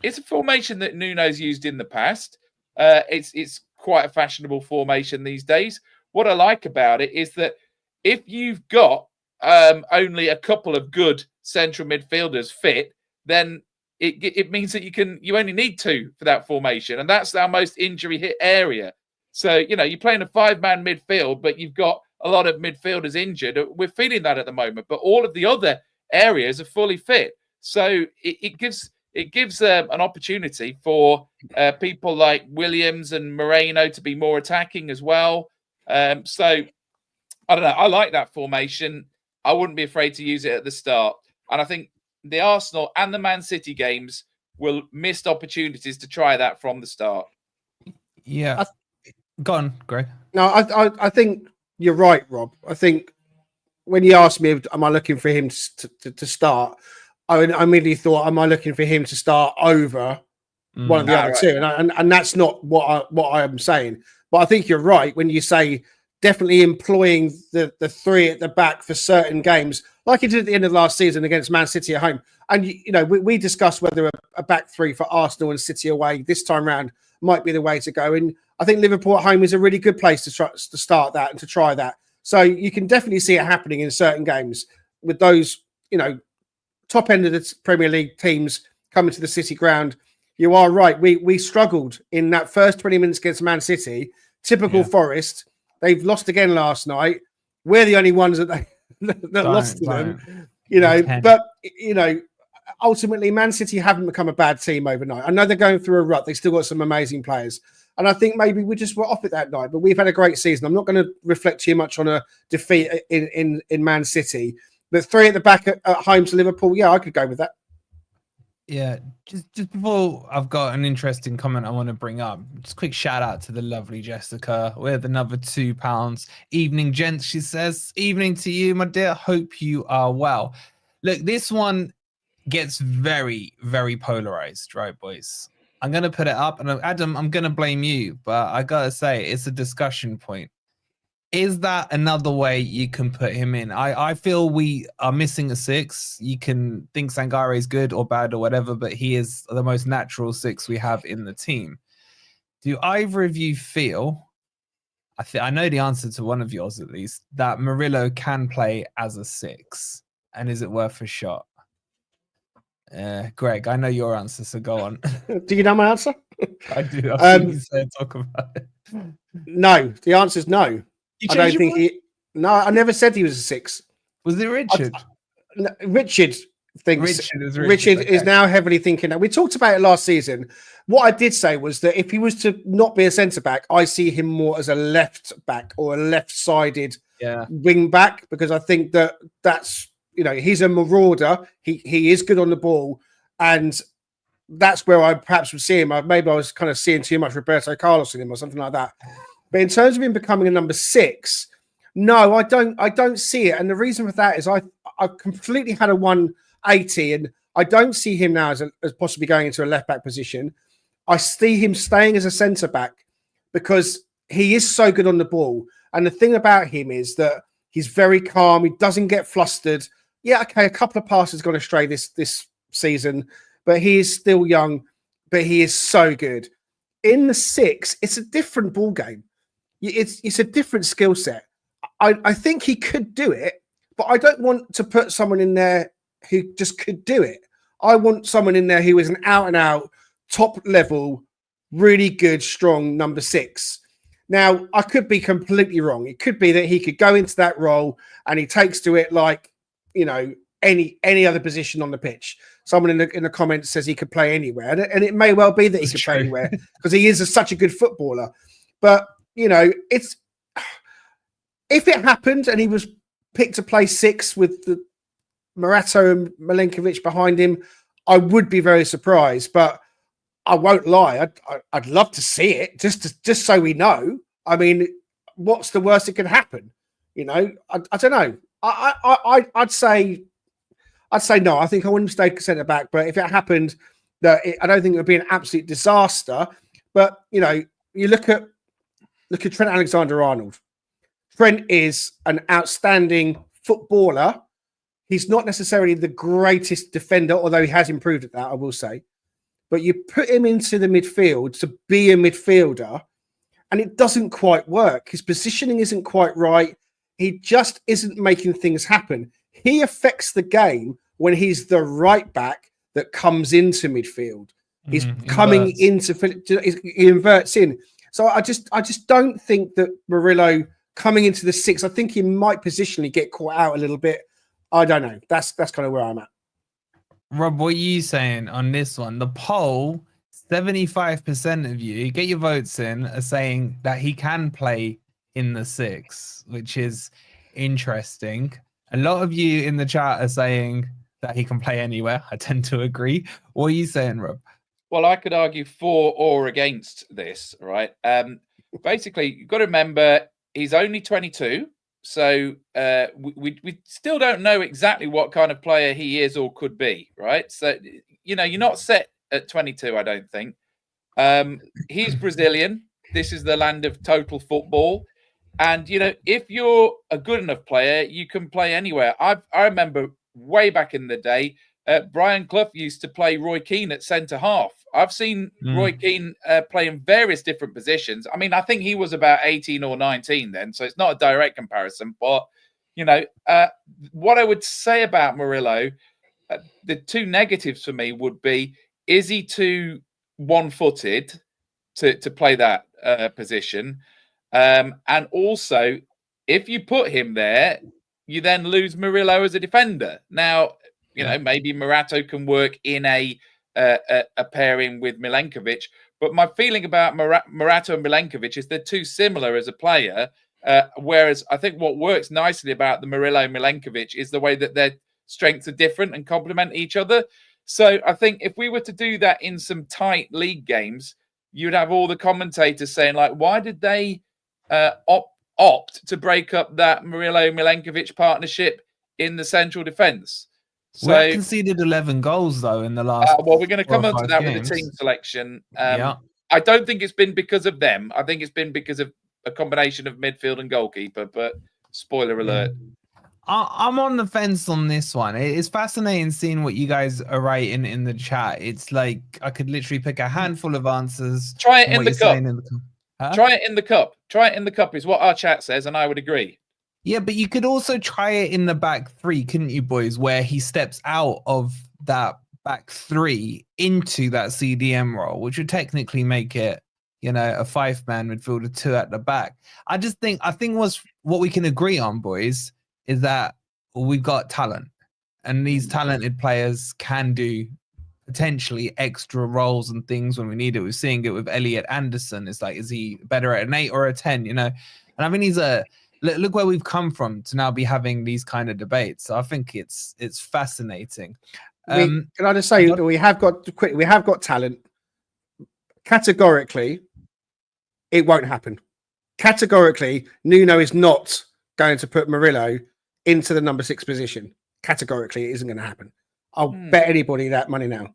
It's a formation that Nuno's used in the past. It's quite a fashionable formation these days. What I like about it is that if you've got only a couple of good central midfielders fit, then it means that you only need 2 for that formation, and that's our most injury hit area. So you're playing a 5-man midfield, but you've got a lot of midfielders injured. We're feeling that at the moment, but all of the other areas are fully fit. So it gives an opportunity for people like Williams and Moreno to be more attacking as well. So I don't know. I like that formation. I wouldn't be afraid to use it at the start. And I think the Arsenal and the Man City games will missed opportunities to try that from the start. Yeah. Go on, Greg. No, I think you're right, Rob. I think when you asked me, am I looking for him to start? I immediately thought, am I looking for him to start over one of the other two? And that's not what I am saying. But I think you're right when you say definitely employing the 3 at the back for certain games, like he did at the end of last season against Man City at home. And, we discussed whether a back 3 for Arsenal and City away this time round might be the way to go. And I think Liverpool at home is a really good place to start that and to try that. So you can definitely see it happening in certain games with those, top end of the Premier League teams coming to the City ground. You are right. We struggled in that first 20 minutes against Man City. Typical Forest. They've lost again last night. We're the only ones that lost to them. But ultimately, Man City haven't become a bad team overnight. I know they're going through a rut. They still got some amazing players. And I think maybe we just were off it that night. But we've had a great season. I'm not going to reflect too much on a defeat in Man City. But 3 at the back at home to Liverpool, I could go with that. Yeah, just before, I've got an interesting comment I want to bring up. Just a quick shout out to the lovely Jessica with another £2. Evening, gents, she says. Evening to you, my dear. Hope you are well. Look, this one gets very, very polarized, right, boys? I'm going to put it up, and Adam, I'm going to blame you, but I got to say, it's a discussion point. Is that another way you can put him in? I feel we are missing a 6. You can think Sangare is good or bad or whatever, but he is the most natural 6 we have in the team. Do either of you feel, I know the answer to one of yours at least, that Murillo can play as a 6? And is it worth a shot? Greg, I know your answer, so go on. Do you know my answer? I do. I've seen you say talk about it. No, the answer is no. I don't think No, I never said he was a 6. Was it Richard? Richard thinks. Richard okay. is now heavily thinking that. We talked about it last season. What I did say was that if he was to not be a centre back, I see him more as a left back or a left-sided wing back, because I think that's he's a marauder. He is good on the ball, and that's where I perhaps would see him. Maybe I was kind of seeing too much Roberto Carlos in him or something like that. But in terms of him becoming a number 6, no, I don't see it. And the reason for that is I've completely had a 180, and I don't see him now as possibly going into a left back position. I see him staying as a centre back because he is so good on the ball. And the thing about him is that he's very calm. He doesn't get flustered. Yeah, okay, a couple of passes gone astray this season, but he is still young. But he is so good. in the 6, it's a different ball game. It's a different skill set. I think he could do it, but I don't want to put someone in there who just could do it. I want someone in there who is an out-and-out, top-level, really good, strong number 6. Now, I could be completely wrong. It could be that he could go into that role and he takes to it like, any other position on the pitch. Someone in the comments says he could play anywhere, and it may well be that he could play anywhere because he is such a good footballer. But it's if it happened and he was picked to play 6 with the Morato and Milenkovic behind him, I would be very surprised. But I won't lie, I'd love to see it just so we know. I mean, what's the worst that could happen? I don't know. I'd say no. I think I wouldn't stay centre back. But if it happened, I don't think it would be an absolute disaster. But you look at Trent Alexander-Arnold. Trent is an outstanding footballer. He's not necessarily the greatest defender, although he has improved at that, I will say. But you put him into the midfield to be a midfielder, and it doesn't quite work. His positioning isn't quite right. He just isn't making things happen. He affects the game when he's the right back that comes into midfield. He's coming into, he inverts in. So I just don't think that Murillo coming into the 6, I think he might positionally get caught out a little bit. I don't know. That's kind of where I'm at. Rob, what are you saying on this one? The poll, 75% of you, get your votes in, are saying that he can play in the 6, which is interesting. A lot of you in the chat are saying that he can play anywhere. I tend to agree. What are you saying, Rob? Well, I could argue for or against this, right? Basically, you've got to remember he's only 22. So we still don't know exactly what kind of player he is or could be, right? So, you're not set at 22, I don't think. He's Brazilian. This is the land of total football. And, if you're a good enough player, you can play anywhere. I remember way back in the day, Brian Clough used to play Roy Keane at centre-half. I've seen Roy Keane play in various different positions. I mean, I think he was about 18 or 19 then, so it's not a direct comparison. But, what I would say about Murillo, the two negatives for me would be, is he too one-footed to play that position? And also, if you put him there, you then lose Murillo as a defender. Now, maybe Morato can work in a pairing with Milenkovic, but my feeling about Morato and Milenkovic is they're too similar as a player. Whereas I think what works nicely about the Murillo Milenkovic is the way that their strengths are different and complement each other. So I think if we were to do that in some tight league games, you'd have all the commentators saying, like, why did they opt to break up that Murillo-Milenkovic partnership in the central defence? So we conceded 11 goals, though, in the last well, we're going to come on to that games. with the team selection. I don't think it's been because of them. I think it's been because of a combination of midfield and goalkeeper, but spoiler alert. I'm on the fence on this one. It's fascinating seeing what you guys are writing in the chat. It's like I could literally pick a handful of answers. Try it in the cup. Huh? Try it in the cup. Try it in the cup is what our chat says, and I would agree. Yeah, but you could also try it in the back 3, couldn't you, boys? Where he steps out of that back 3 into that CDM role, which would technically make it, a 5-man midfielder, 2 at the back. I think what we can agree on, boys, is that we've got talent, and these talented players can do potentially extra roles and things when we need it. We're seeing it with Elliot Anderson. It's like, is he better at an 8 or a 10? And I mean, look where we've come from to now be having these kind of debates. So I think it's fascinating. Can I just say we have got talent. Categorically, it won't happen. Categorically, Nuno is not going to put Murillo into the number 6 position. Categorically, it isn't going to happen. I'll bet anybody that money now.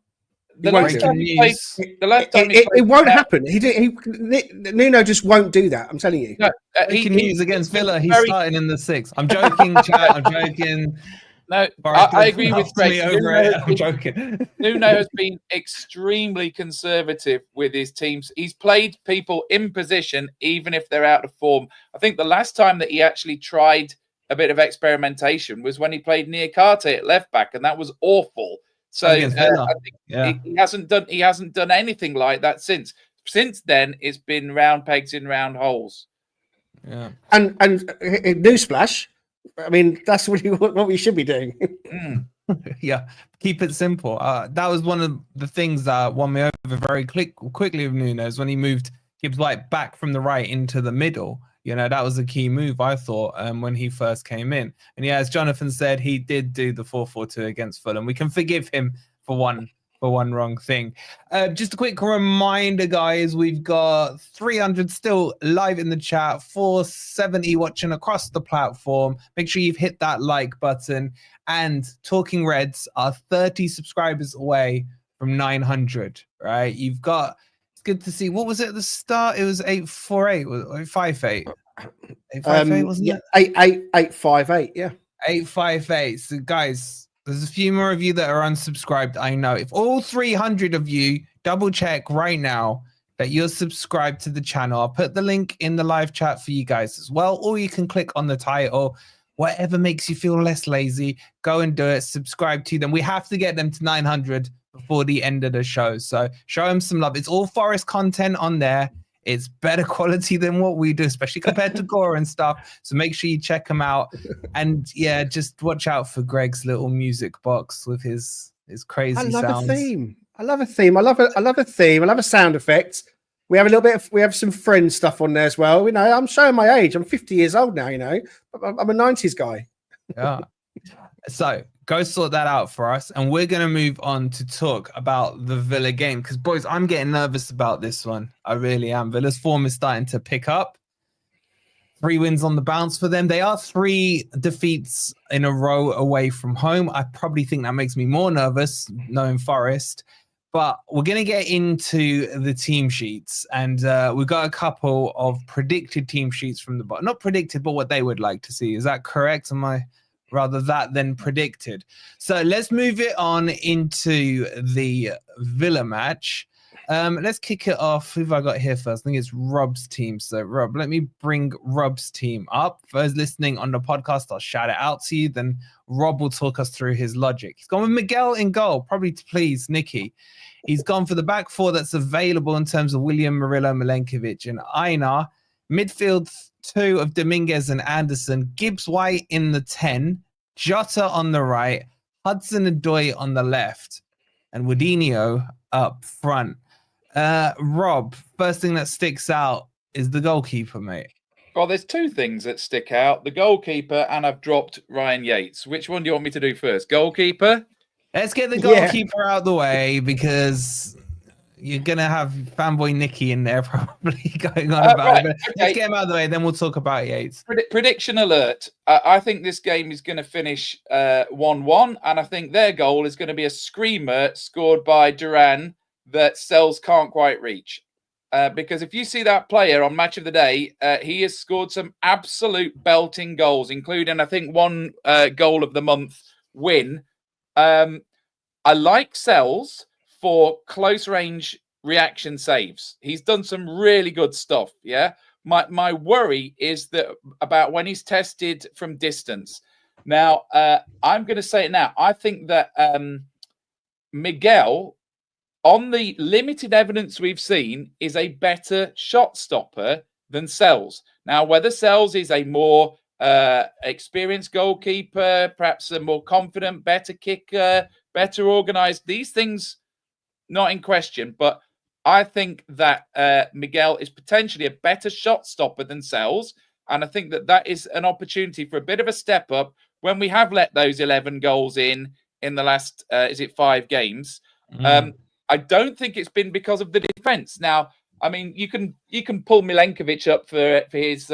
It won't happen. Nuno just won't do that. I'm telling you. No, he can use against Villa. He's starting in the 6. I'm joking, chat. I'm joking. No, Forest I agree with loves Greg. me over it. I'm joking. Nuno has been extremely conservative with his teams. He's played people in position, even if they're out of form. I think the last time that he actually tried a bit of experimentation was when he played Niakate at left back, and that was awful. So I think he hasn't done anything like that since. Since then, it's been round pegs in round holes. Yeah, and newsflash. I mean, that's what we should be doing. Yeah, keep it simple. That was one of the things that won me over very quickly with Nunes when he moved Gibbs White back from the right into the middle. You know, that was a key move, I thought, when he first came in. And yeah, as Jonathan said, he did do the 4-4-2 against Fulham. We can forgive him for one wrong thing. Just a quick reminder, guys, we've got 300 still live in the chat, 470 watching across the platform. Make sure you've hit that like button. And Talking Reds are 30 subscribers away from 900, right? You've got, it's good to see. What was it at the start? It was 848 or 858. 858, wasn't it? 858, yeah. 858. So guys, there's a few more of you that are unsubscribed. I know. If all 300 of you double check right now that you're subscribed to the channel, I'll put the link in the live chat for you guys as well. Or you can click on the title. Whatever makes you feel less lazy, go and do it. Subscribe to them. We have to get them to 900 before the end of the show. So show them some love. It's all Forest content on there. It's better quality than what we do, especially compared to Gore and stuff. So make sure you check them out. And yeah, just watch out for Greg's little music box with his crazy sounds. I love a theme. I love a theme. I love a theme. I love a sound effect. We have a little bit we have some Friends stuff on there as well. You know, I'm showing my age. I'm 50 years old now, you know. I'm a 90s guy. Yeah. So go sort that out for us. And we're going to move on to talk about the Villa game. Because, boys, I'm getting nervous about this one. I really am. Villa's form is starting to pick up. 3 wins on the bounce for them. They are 3 defeats in a row away from home. I probably think that makes me more nervous, knowing Forest. But we're going to get into the team sheets. And we've got a couple of predicted team sheets from the bottom. Not predicted, but what they would like to see. Is that correct? Am I rather that than predicted? So let's move it on into the Villa match. Let's kick it off. Who have I got here first? I think it's Rob's team. So Rob, let me bring Rob's team up. For those listening on the podcast, I'll shout it out to you. Then Rob will talk us through his logic. He's gone with Miguel in goal, probably to please Nikki. He's gone for the back 4 that's available in terms of William, Murillo, Milenkovic, and Einar. Midfield 2 of Dominguez and Anderson. Gibbs White in the 10. Jota on the right. Hudson-Odoi on the left. And Woodinho up front. Rob, first thing that sticks out is the goalkeeper, mate. Well, there's 2 things that stick out. The goalkeeper, and I've dropped Ryan Yates. Which one do you want me to do first? Goalkeeper? Let's get the goalkeeper out the way because you're going to have fanboy Nicky in there probably going on about it. Okay. Let's get him out of the way, then we'll talk about Yates. Prediction alert. I think this game is going to finish 1-1, and I think their goal is going to be a screamer scored by Duran that Sells can't quite reach. Because if you see that player on Match of the Day, he has scored some absolute belting goals, including, I think, one goal of the month win. I like Sells for close range reaction saves. He's done some really good stuff. Yeah. My worry is that about when he's tested from distance. Now, I'm going to say it now. I think that Miguel, on the limited evidence we've seen, is a better shot stopper than Sells. Now, whether Sells is a more experienced goalkeeper, perhaps a more confident, better kicker, better organized, these things not in question, but I think that Miguel is potentially a better shot stopper than Sells, and I think that that is an opportunity for a bit of a step up when we have let those 11 goals in the last 5 games. I don't think it's been because of the defense. Now, I mean, you can pull Milenkovic up for his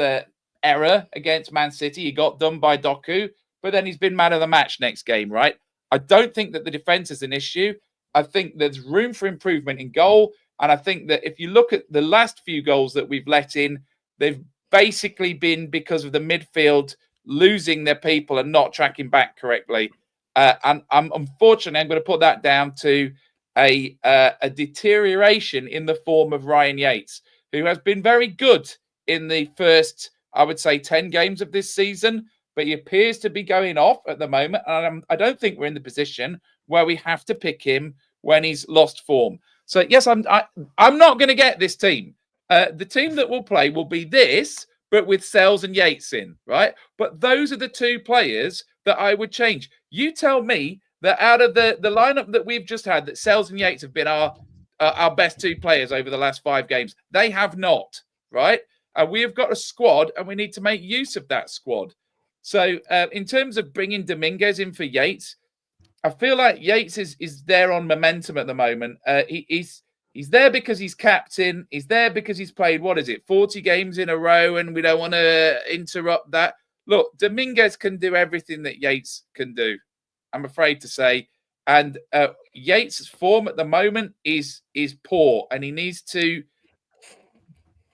error against Man City. He got done by Doku, but then he's been man of the match next game, right? I don't think that the defense is an issue. I think there's room for improvement in goal. And I think that if you look at the last few goals that we've let in, they've basically been because of the midfield losing their people and not tracking back correctly. And unfortunately, I'm going to put that down to a deterioration in the form of Ryan Yates, who has been very good in the first, I would say, 10 games of this season, but he appears to be going off at the moment. And I don't think we're in the position where we have to pick him when he's lost form. So, yes, I'm not going to get this team. The team that will play will be this, but with Sells and Yates in, right? But those are the two players that I would change. You tell me that out of the lineup that we've just had, that Sells and Yates have been our best two players over the last 5 games. They have not, right? We have got a squad, and we need to make use of that squad. So in terms of bringing Dominguez in for Yates, I feel like Yates is there on momentum at the moment. He's there because he's captain. He's there because he's played, 40 games in a row, and we don't want to interrupt that. Look, Dominguez can do everything that Yates can do, I'm afraid to say. And Yates' form at the moment is poor, and he needs to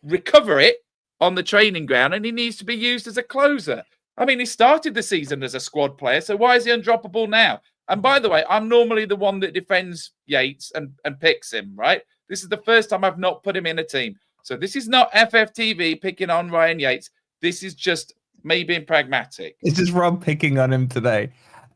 recover it on the training ground, and he needs to be used as a closer. I mean, he started the season as a squad player, so why is he undroppable now? And by the way, I'm normally the one that defends Yates and picks him, right? This is the first time I've not put him in a team. So this is not FFTV picking on Ryan Yates. This is just me being pragmatic. It's just Rob picking on him today.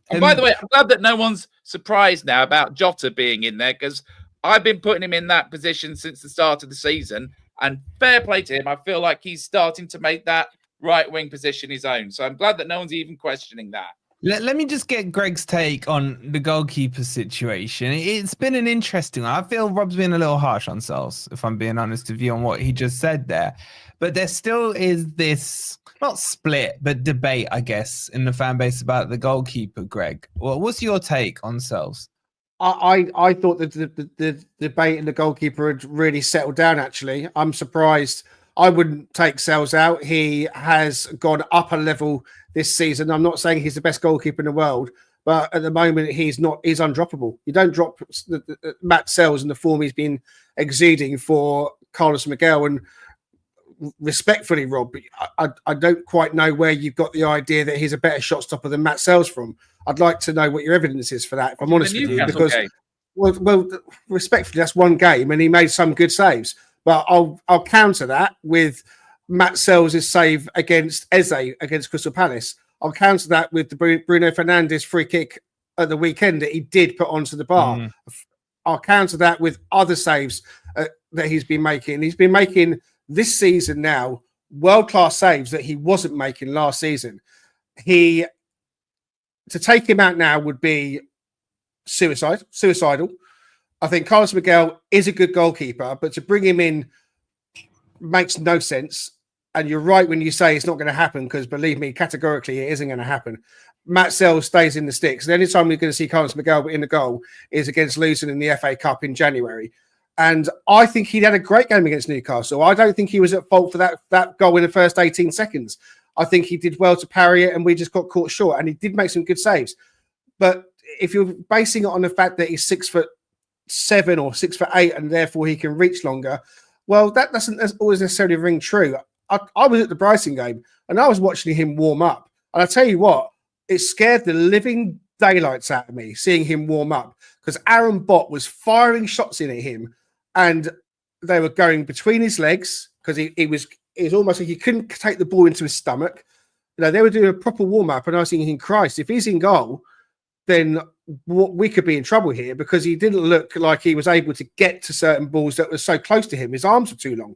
And by the way, I'm glad that no one's surprised now about Jota being in there, because I've been putting him in that position since the start of the season. And fair play to him. I feel like he's starting to make that right-wing position his own. So I'm glad that no one's even questioning that. Let me just get Greg's take on the goalkeeper situation. It's been an interesting one. I feel Rob's been a little harsh on Sells, if I'm being honest with you, on what he just said there. But there still is this, not split, but debate, I guess, in the fan base about the goalkeeper, Greg. Well, what's your take on Sells? I thought that the debate in the goalkeeper had really settled down, actually. I'm surprised. I wouldn't take Sells out. He has gone up a level this season. I'm not saying he's the best goalkeeper in the world, but at the moment he's undroppable. You don't drop Matt Sells in the form he's been exuding for Carlos Miguel. And respectfully, Rob, I don't quite know where you've got the idea that he's a better shot stopper than Matt Sells from. I'd like to know what your evidence is for that, if I'm honest with you, because well, respectfully, that's one game and he made some good saves. But I'll counter that with Matt Sells' save against Eze against Crystal Palace. I'll counter that with the Bruno Fernandes free kick at the weekend that he did put onto the bar. I'll counter that with other saves that he's been making. He's been making this season now world-class saves that he wasn't making last season. To take him out now would be suicidal. I think Carlos Miguel is a good goalkeeper, but to bring him in makes no sense. And you're right when you say it's not going to happen, because believe me, categorically, it isn't going to happen. Matt Sells stays in the sticks. The only time we're going to see Carlos Miguel in the goal is against Luton in the FA Cup in January. And I think he had a great game against Newcastle. I don't think he was at fault for that goal in the first 18 seconds. I think he did well to parry it, and we just got caught short. And he did make some good saves. But if you're basing it on the fact that he's 6'7" or 6'8", and therefore he can reach longer, well, that doesn't always necessarily ring true. I was at the Brighton game and I was watching him warm up. And I tell you what, it scared the living daylights out of me seeing him warm up, because Aaron Bott was firing shots in at him and they were going between his legs, because it was almost like he couldn't take the ball into his stomach. You know, they were doing a proper warm up, and I was thinking, Christ, if he's in goal, then we could be in trouble here, because he didn't look like he was able to get to certain balls that were so close to him. His arms were too long.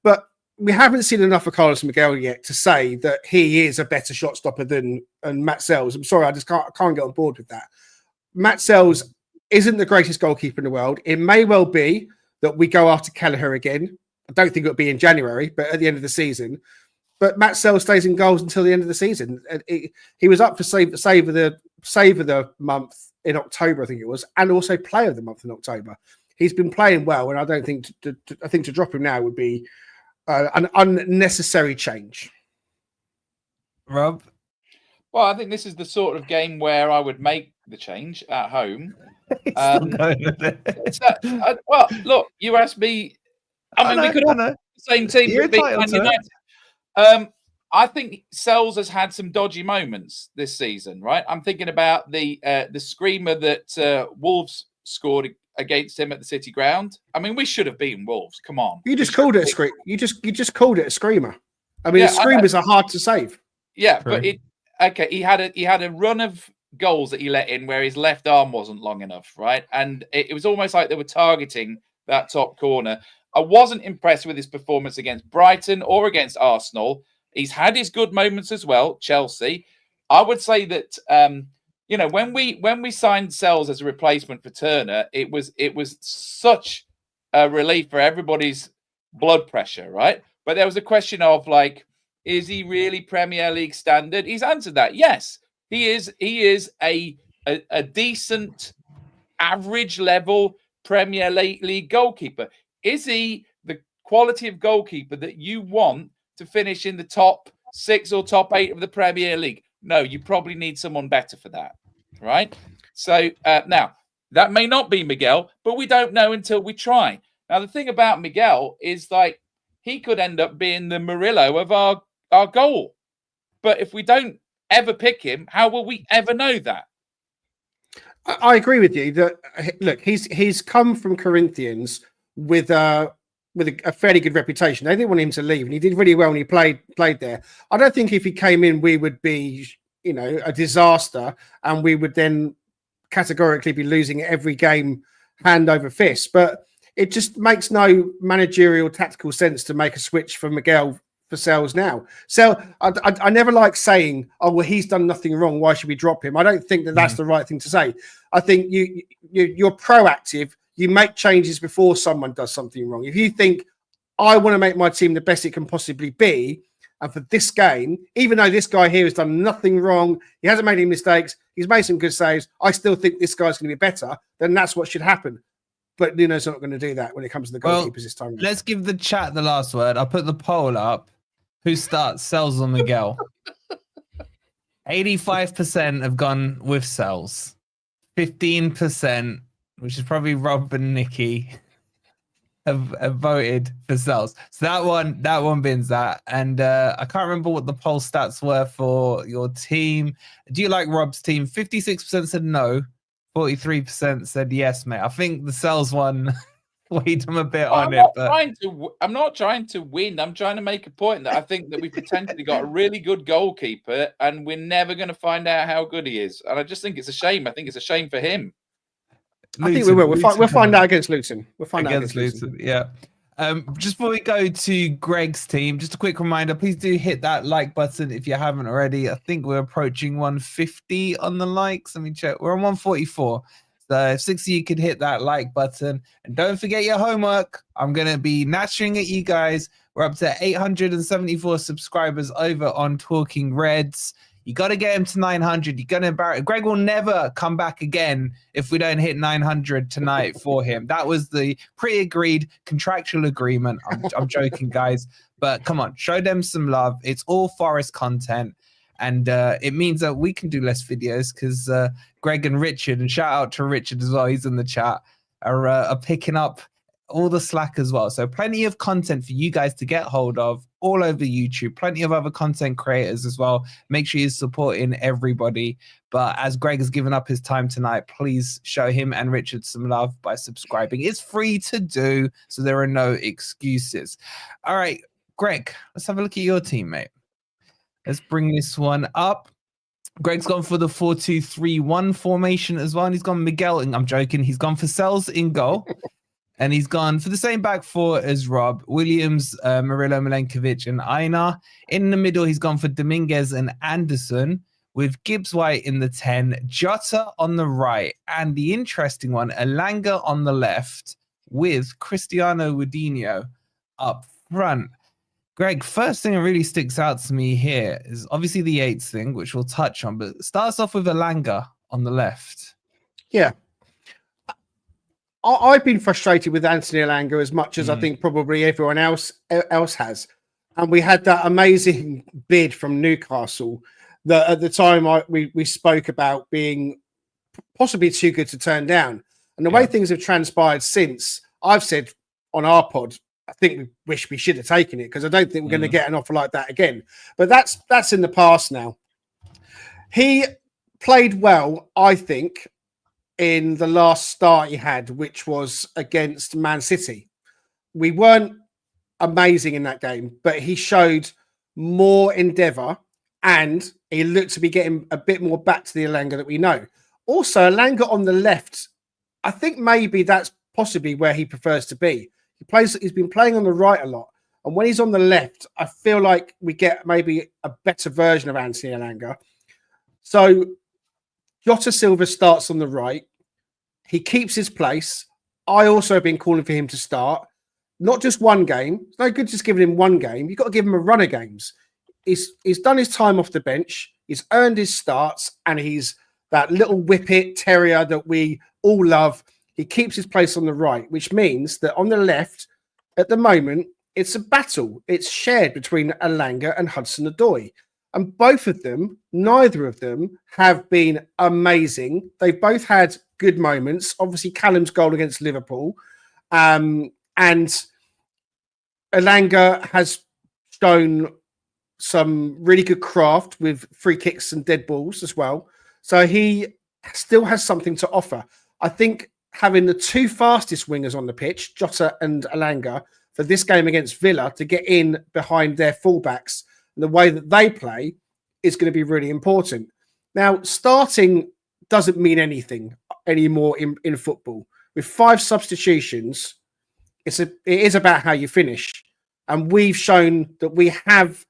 But we haven't seen enough of Carlos Miguel yet to say that he is a better shot stopper than Matt Sells. I'm sorry, I can't get on board with that. Matt Sells isn't the greatest goalkeeper in the world. It may well be that we go after Kelleher again. I don't think it'll be in January, but at the end of the season. But Matt Sells stays in goals until the end of the season. He was up for save of the month in October, I think it was, and also player of the month in October. He's been playing well, and I don't think to drop him now would be an unnecessary change. Rob? Well, I think this is the sort of game where I would make the change at home. Well, look, you asked me. I mean, we could all the same team. You're entitled to it. I think Sells has had some dodgy moments this season, right? I'm thinking about the screamer that Wolves scored against him at the City Ground. I mean, we should have beaten Wolves. Come on, You just called it a scream. You just called it a screamer. I mean, Yeah, screamers are hard to save. Yeah, True. but he had a run of goals that he let in where his left arm wasn't long enough, right? And it was almost like they were targeting that top corner. I wasn't impressed with his performance against Brighton or against Arsenal. He's had his good moments as well. Chelsea. I would say that when we signed Sells as a replacement for Turner, it was such a relief for everybody's blood pressure, right? But there was a question of like, is he really Premier League standard? He's answered that. Yes, he is. He is a decent, average level Premier League goalkeeper. Is he the quality of goalkeeper that you want to finish in the top 6 or top 8 of the Premier League? No, you probably need someone better for that, right? So now, that may not be Miguel, but we don't know until we try. Now, the thing about Miguel is like he could end up being the Murillo of our goal. But if we don't ever pick him, how will we ever know that? I agree with you that look, he's come from Corinthians with a fairly good reputation. They didn't want him to leave, and he did really well when he played there. I don't think if he came in, we would be, a disaster, and we would then categorically be losing every game hand over fist. But it just makes no managerial tactical sense to make a switch for Miguel for Sells now. So I never like saying, "Oh, well, he's done nothing wrong. Why should we drop him?" I don't think that that's the right thing to say. I think you're proactive. You make changes before someone does something wrong. If you think, I want to make my team the best it can possibly be, and for this game, even though this guy here has done nothing wrong, he hasn't made any mistakes, he's made some good saves, I still think this guy's going to be better, then that's what should happen. But Nuno's not going to do that when it comes to the goalkeepers this time. Let's give the chat the last word. I'll put the poll up. Who starts, Sells or Miguel? 85% have gone with Sells. 15%, which is probably Rob and Nikki, have voted for Sells. So that one bins that. And I can't remember what the poll stats were for your team. Do you like Rob's team? 56% said no. 43% said yes, mate. I think the Sells one weighed them a bit on it. I'm not trying to win. I'm trying to make a point that I think that we potentially got a really good goalkeeper, and we're never going to find out how good he is. And I just think it's a shame. I think it's a shame for him. I think we will. We'll find out against Luton. We'll find out against Luton. Yeah. Just before we go to Greg's team, just a quick reminder, please do hit that like button if you haven't already. I think we're approaching 150 on the likes. Let me check. We're on 144. So if 6 of you could hit that like button. And don't forget your homework. I'm going to be gnashing at you guys. We're up to 874 subscribers over on Talking Reds. You got to get him to 900. You're going to embarrass. Greg will never come back again if we don't hit 900 tonight for him. That was the pre-agreed contractual agreement. I'm joking, guys. But come on, show them some love. It's all Forest content. And it means that we can do less videos because Greg and Richard, and shout out to Richard as well, he's in the chat, are picking up all the slack as well. So plenty of content for you guys to get hold of all over YouTube. Plenty of other content creators as well. Make sure you're supporting everybody. But as Greg has given up his time tonight, please show him and Richard some love by subscribing. It's free to do, so there are no excuses. All right, Greg, let's have a look at your team, mate. Let's bring this one up. Greg's gone for the 4-2-3-1 formation as well. And he's gone Miguel. And I'm joking. He's gone for Sells in goal. And he's gone for the same back four as Rob. Williams, Murillo, Milenkovic, and Einar. In the middle, he's gone for Dominguez and Anderson, with Gibbs White in the 10, Jota on the right, and the interesting one, Elanga on the left, with Cristiano Ronaldo up front. Greg, first thing that really sticks out to me here is obviously the Yates thing, which we'll touch on, but it starts off with Elanga on the left. Yeah. I've been frustrated with Anthony Elanga as much as I think probably everyone else has. And we had that amazing bid from Newcastle that at the time we spoke about being possibly too good to turn down. And the way things have transpired since, I've said on our pod I think we wish we should have taken it, because I don't think we're going to get an offer like that again. But that's in the past now. He played well, I think, in the last start he had, which was against Man City. We weren't amazing in that game, but he showed more endeavour and he looked to be getting a bit more back to the Elanga that we know. Also, Elanga on the left, I think maybe that's possibly where he prefers to be. He's been playing on the right a lot. And when he's on the left, I feel like we get maybe a better version of Anthony Elanga. So Jota Silva starts on the right. He keeps his place. I also have been calling for him to start. Not just one game. It's no good just giving him one game. You've got to give him a run of games. He's done his time off the bench. He's earned his starts, and he's that little whippet terrier that we all love. He keeps his place on the right, which means that on the left, at the moment, it's a battle. It's shared between Elanga and Hudson-Odoi. And both of them, neither of them, have been amazing. They've both had good moments. Obviously, Callum's goal against Liverpool. And Elanga has shown some really good craft with free kicks and dead balls as well. So he still has something to offer. I think having the two fastest wingers on the pitch, Jota and Elanga, for this game against Villa to get in behind their fullbacks and the way that they play is going to be really important. Now, starting doesn't mean anything anymore in football. With 5 substitutions, it is about how you finish. And we've shown that we have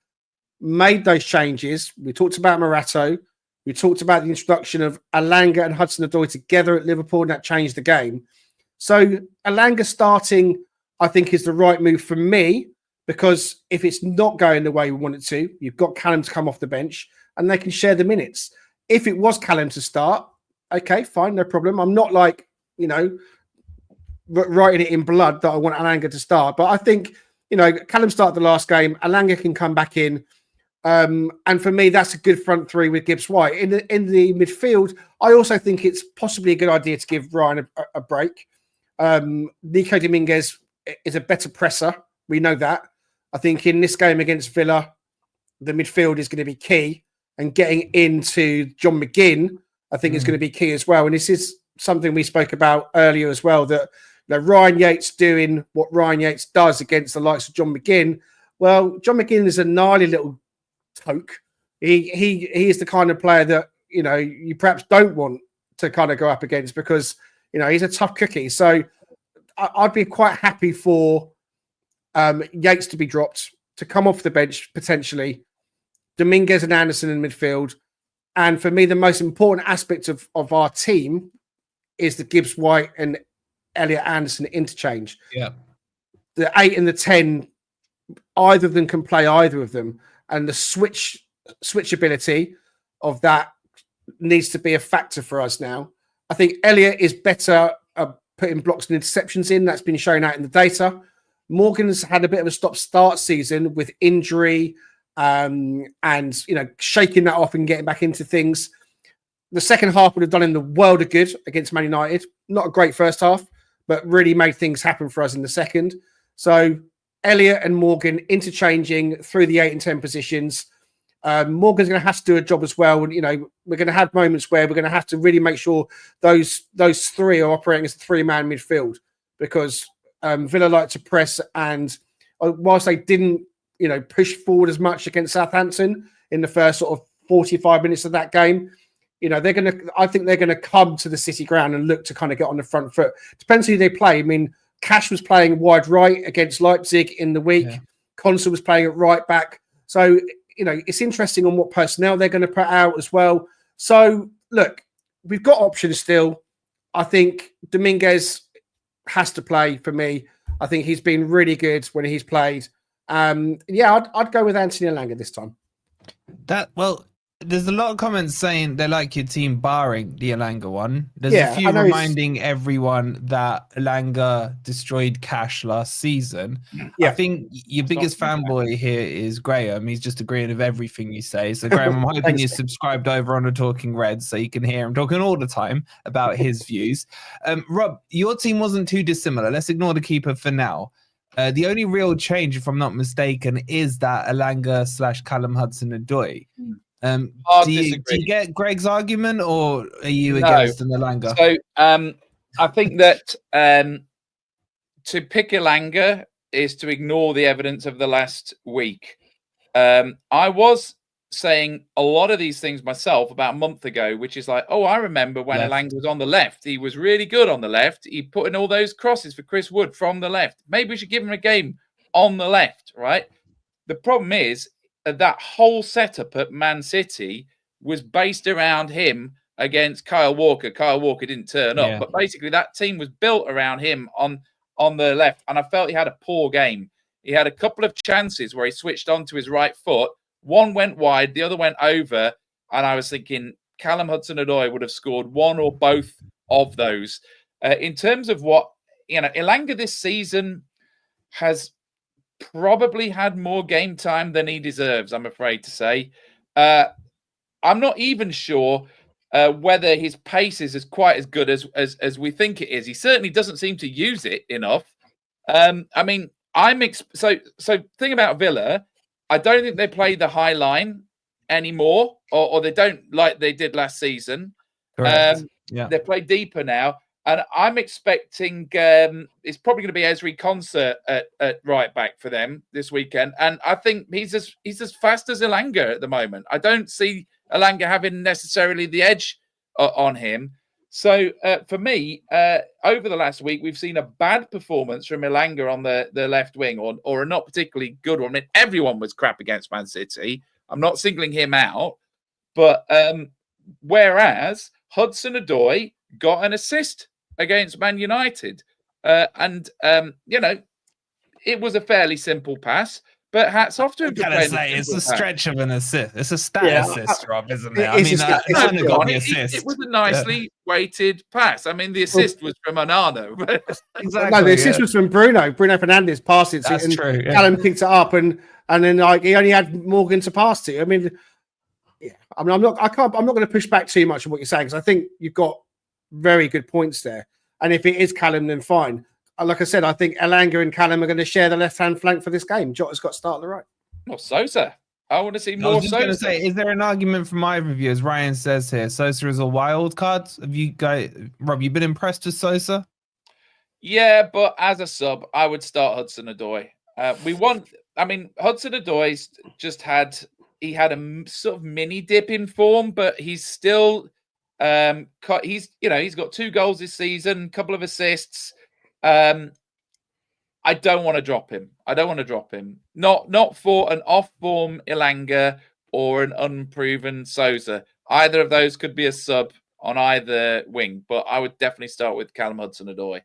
made those changes. We talked about Morato. We talked about the introduction of Elanga and Hudson-Odoi together at Liverpool, and that changed the game. So Elanga starting, I think, is the right move for me, because if it's not going the way we want it to, you've got Callum to come off the bench and they can share the minutes. If it was Callum to start, okay, fine, no problem. I'm not like, writing it in blood that I want Elanga to start. But I think, Callum started the last game. Elanga can come back in. And for me, that's a good front three with Gibbs White. In the midfield, I also think it's possibly a good idea to give Ryan a break. Nico Dominguez is a better presser. We know that. I think in this game against Villa, the midfield is going to be key. And getting into John McGinn, I think is going to be key as well. And this is something we spoke about earlier as well, that Ryan Yates doing what Ryan Yates does against the likes of John McGinn. Well, John McGinn is a gnarly little toke. He is the kind of player that, you perhaps don't want to kind of go up against, because, he's a tough cookie. So I'd be quite happy for Yates to be dropped, to come off the bench potentially, Dominguez and Anderson in midfield. And for me, the most important aspect of our team is the Gibbs White and Elliot Anderson interchange. Yeah. The 8 and the 10, either of them can play either of them. And the switchability of that needs to be a factor for us now. I think Elliot is better putting blocks and interceptions in. That's been shown out in the data. Morgan's had a bit of a stop-start season with injury and shaking that off and getting back into things. The second half would have done him the world of good against Man United. Not a great first half, but really made things happen for us in the second. So Elliot and Morgan interchanging through the 8 and 10 positions. Morgan's going to have to do a job as well. And, we're going to have moments where we're going to have to really make sure those three are operating as a 3-man midfield, because Villa like to press. And whilst they didn't, push forward as much against Southampton in the first sort of 45 minutes of that game, I think they're going to come to the City ground and look to kind of get on the front foot. Depends who they play. I mean, Cash was playing wide right against Leipzig in the week. Yeah. Konsa was playing at right back. So, it's interesting on what personnel they're going to put out as well. So, look, we've got options still. I think Dominguez has to play for me. I think he's been really good when he's played. I'd go with Anthony Elanga this time. There's a lot of comments saying they like your team barring the Elanga one. There's a few reminding everyone that Elanga destroyed Cash last season. Yeah. I think your biggest fanboy here is Graham. He's just agreeing with everything you say. So Graham, I'm hoping you're subscribed over on the Talking Reds so you can hear him talking all the time about his views. Rob, your team wasn't too dissimilar. Let's ignore the keeper for now. The only real change, if I'm not mistaken, is that Elanga / Callum Hudson-Odoi. Do you get Greg's argument, or are you against an Elanga? So I think that to pick Elanga is to ignore the evidence of the last week. I was saying a lot of these things myself about a month ago, which is like, oh, I remember when Elanga was on the left. He was really good on the left. He put in all those crosses for Chris Wood from the left. Maybe we should give him a game on the left, right? The problem is that whole setup at Man City was based around him against Kyle Walker. Kyle Walker didn't turn up, but basically that team was built around him on the left, and I felt he had a poor game. He had a couple of chances where he switched on to his right foot. One went wide, the other went over. And I was thinking Callum Hudson-Odoi would have scored one or both of those. In terms of what, Elanga this season has probably had more game time than he deserves, I'm afraid to say. I'm not even sure whether his pace is quite as good as we think it is. He certainly doesn't seem to use it enough. So thing about Villa, I don't think they play the high line anymore, or they don't like they did last season. They play deeper now, and I'm expecting it's probably going to be Ezri Konsa at right back for them this weekend, and I think he's as fast as Elanga at the moment. I don't see Elanga having necessarily the edge on him. So for me, over the last week, we've seen a bad performance from Elanga on the left wing, or a not particularly good one. I mean, everyone was crap against Man City. I'm not singling him out. But whereas Hudson-Odoi got an assist against Man United. It was a fairly simple pass. But hats off to him. It's a stretch of an assist. It's a stat assist, Rob, isn't it? It was a nicely weighted pass. I mean, the assist was from Onana. Exactly. No, the assist was from Bruno. Bruno Fernandes passed it. That's true. Yeah. Callum picked it up, and then he only had Morgan to pass to. I mean, I'm not going to push back too much on what you're saying, because I think you've got very good points there. And if it is Callum, then fine. Like I said, I think Elanga and Callum are going to share the left-hand flank for this game. Jota's got to start on the right. Well, Sosa. I want to see more I was just Sosa. going to say, is there an argument from either of you, as Ryan says here, Sosa is a wild card? Have you guys, Rob, you been impressed with Sosa? Yeah, but as a sub, I would start Hudson-Odoi. Hudson-Odoi just had a sort of mini dip in form, but he's still he's got 2 goals this season, a couple of assists. I don't want to drop him. Not for an off-form Elanga or an unproven Sosa. Either of those could be a sub on either wing, but I would definitely start with Callum Hudson-Odoi.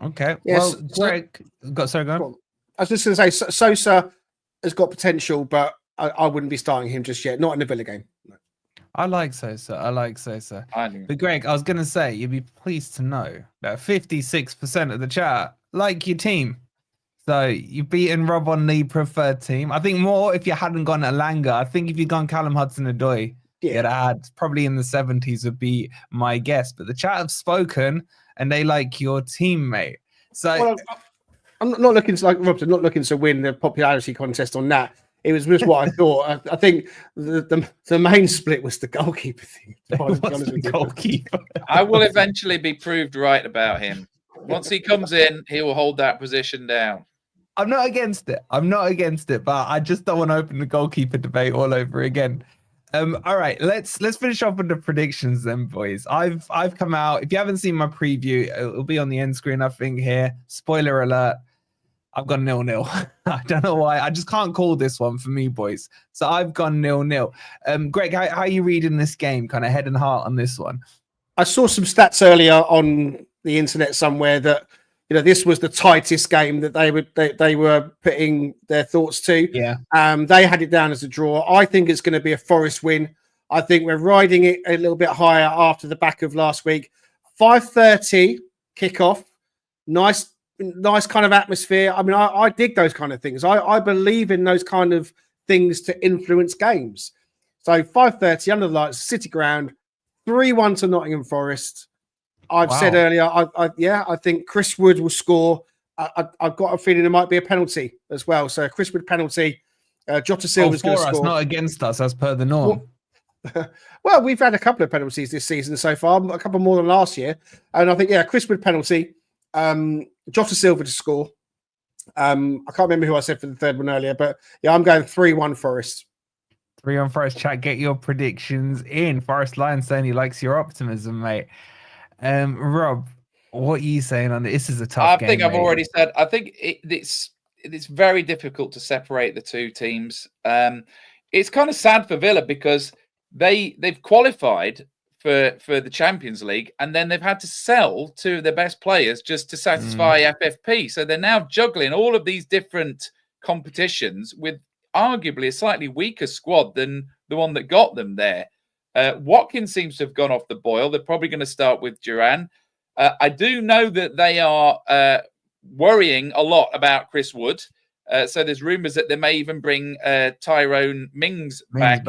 Okay. Yes, well, Greg, go on. I was just going to say, Sosa has got potential, but I wouldn't be starting him just yet. Not in the Villa game. No. I like Sosa. But Greg, I was going to say, you'd be pleased to know that 56% of the chat like your team. So you've beaten Rob on the preferred team. I think more if you hadn't gone Elanga. I think if you'd gone Callum Hudson-Odoi, you'd had probably in the 70s would be my guess. But the chat have spoken and they like your teammate. So I'm not looking to, like Rob said, not looking to win the popularity contest on that. It was just what I thought. I think the main split was the goalkeeper thing. Goalkeeper. I will eventually be proved right about him. Once he comes in, he will hold that position down. I'm not against it, but I just don't want to open the goalkeeper debate all over again. All right, let's finish off with the predictions then, boys. I've come out. If you haven't seen my preview, it'll be on the end screen, I think, here. Spoiler alert. I've gone 0-0. I don't know why. I just can't call this one for me, boys. So I've gone 0-0. Greg, how are you reading this game? Kind of head and heart on this one. I saw some stats earlier on the internet somewhere that this was the tightest game that they were putting their thoughts to. Yeah. They had it down as a draw. I think it's going to be a Forest win. I think we're riding it a little bit higher after the back of last week. 5:30 kickoff. Nice kind of atmosphere. I mean, I dig those kind of things. I believe in those kind of things to influence games. So 5:30 under the lights, City ground, 3-1 to Nottingham Forest. I've said earlier, I think Chris Wood will score I've got a feeling there might be a penalty as well. So a Chris Wood penalty. Jota Silva's going to for us, score. not against us, as per the norm. Well, we've had a couple of penalties this season so far, a couple more than last year. And I think, Chris Wood penalty, Jota Silva to score. I can't remember who I said for the third one earlier, but I'm going 3-1 Forest. 3-1 Forest. Chat, get your predictions in. Forest Lions saying he likes your optimism, mate. Rob, what are you saying on this? This is a tough game. I think I've mate. already said. I think it's very difficult to separate the two teams. It's kind of sad for Villa because they've qualified for the Champions League and then they've had to sell two of their best players just to satisfy FFP. So they're now juggling all of these different competitions with arguably a slightly weaker squad than the one that got them there. Watkins seems to have gone off the boil. They're probably going to start with Duran. I do know that they are worrying a lot about Chris Wood. So there's rumours that they may even bring Tyrone Mings back,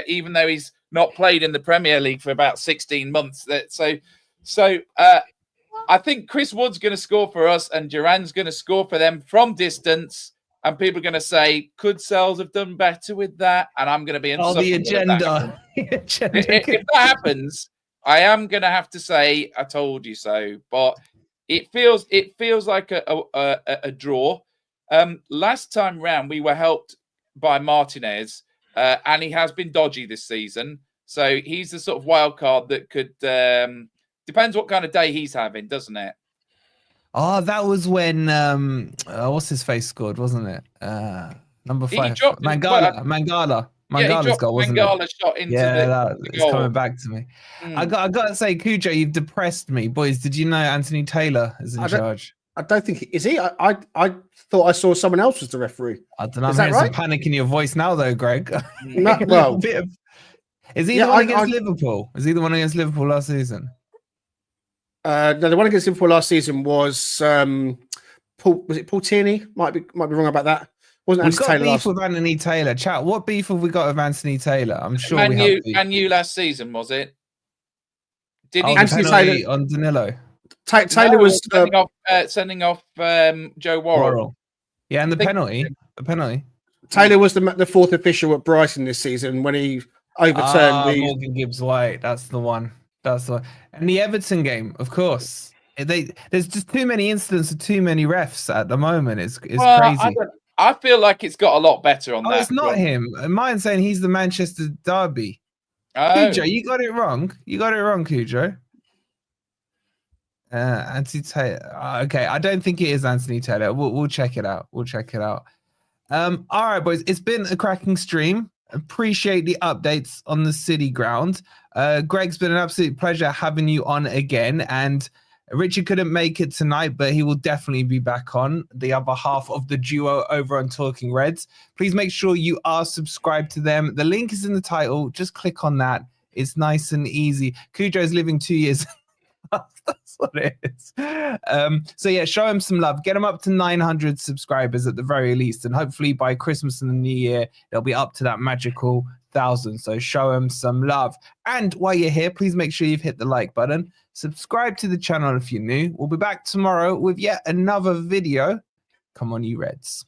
even though he's not played in the Premier League for about 16 months. So I think Chris Wood's going to score for us and Duran's going to score for them from distance. And people are going to say, could Sells have done better with that? And I'm going to be insufferable. The agenda. If that happens, I am going to have to say, I told you so. But it feels like a draw. Last time round, we were helped by Martinez, and he has been dodgy this season. So he's the sort of wild card that could depends what kind of day he's having, doesn't it? Oh, that was when what's his face scored, wasn't it? Number 5, Mangala. Mangala's goal, wasn't it? Mangala shot into the it's goal. coming back to me. I got to say, Cujo, you've depressed me, boys. Did you know Anthony Taylor is in charge? I don't think is he. I thought I saw someone else was the referee. I don't know. I'm hearing some panic in your voice now, though, Greg. Well, is he the one against Liverpool? Is he the one against Liverpool last season? No, the one against Liverpool last season was Paul. Was it Paul Tierney? Might be wrong about that. Wasn't We've got Taylor beef with Anthony Taylor. Chat. What beef have we got with Anthony Taylor? I'm sure we have beef. And you last season, was it? Did he Anthony Taylor on Danilo? Taylor was sending off Joe Worrell. Yeah, and the penalty. Taylor was the fourth official at Brighton this season when he overturned Morgan Gibbs-White. That's the one. And the Everton game, of course. There's just too many incidents of too many refs at the moment. It's crazy. I feel like it's got a lot better on that. It's not him. Mine's saying he's the Manchester Derby. Cujo, you got it wrong. Cujo. Anthony Taylor. Okay, I don't think it is Anthony Taylor. We'll check it out. All right, boys. It's been a cracking stream. Appreciate the updates on the City ground. Greg's been an absolute pleasure having you on again. And Richard couldn't make it tonight, but he will definitely be back on, the other half of the duo over on Talking Reds. Please make sure you are subscribed to them. The link is in the title. Just click on that. It's nice and easy. Cujo's living 2 years. That's what it is. So yeah, show him some love. Get him up to 900 subscribers at the very least. And hopefully by Christmas and the New Year, they'll be up to that magical 1,000. So show him some love. And while you're here, please make sure you've hit the like button. Subscribe to the channel if you're new. We'll be back tomorrow with yet another video. Come on, you Reds.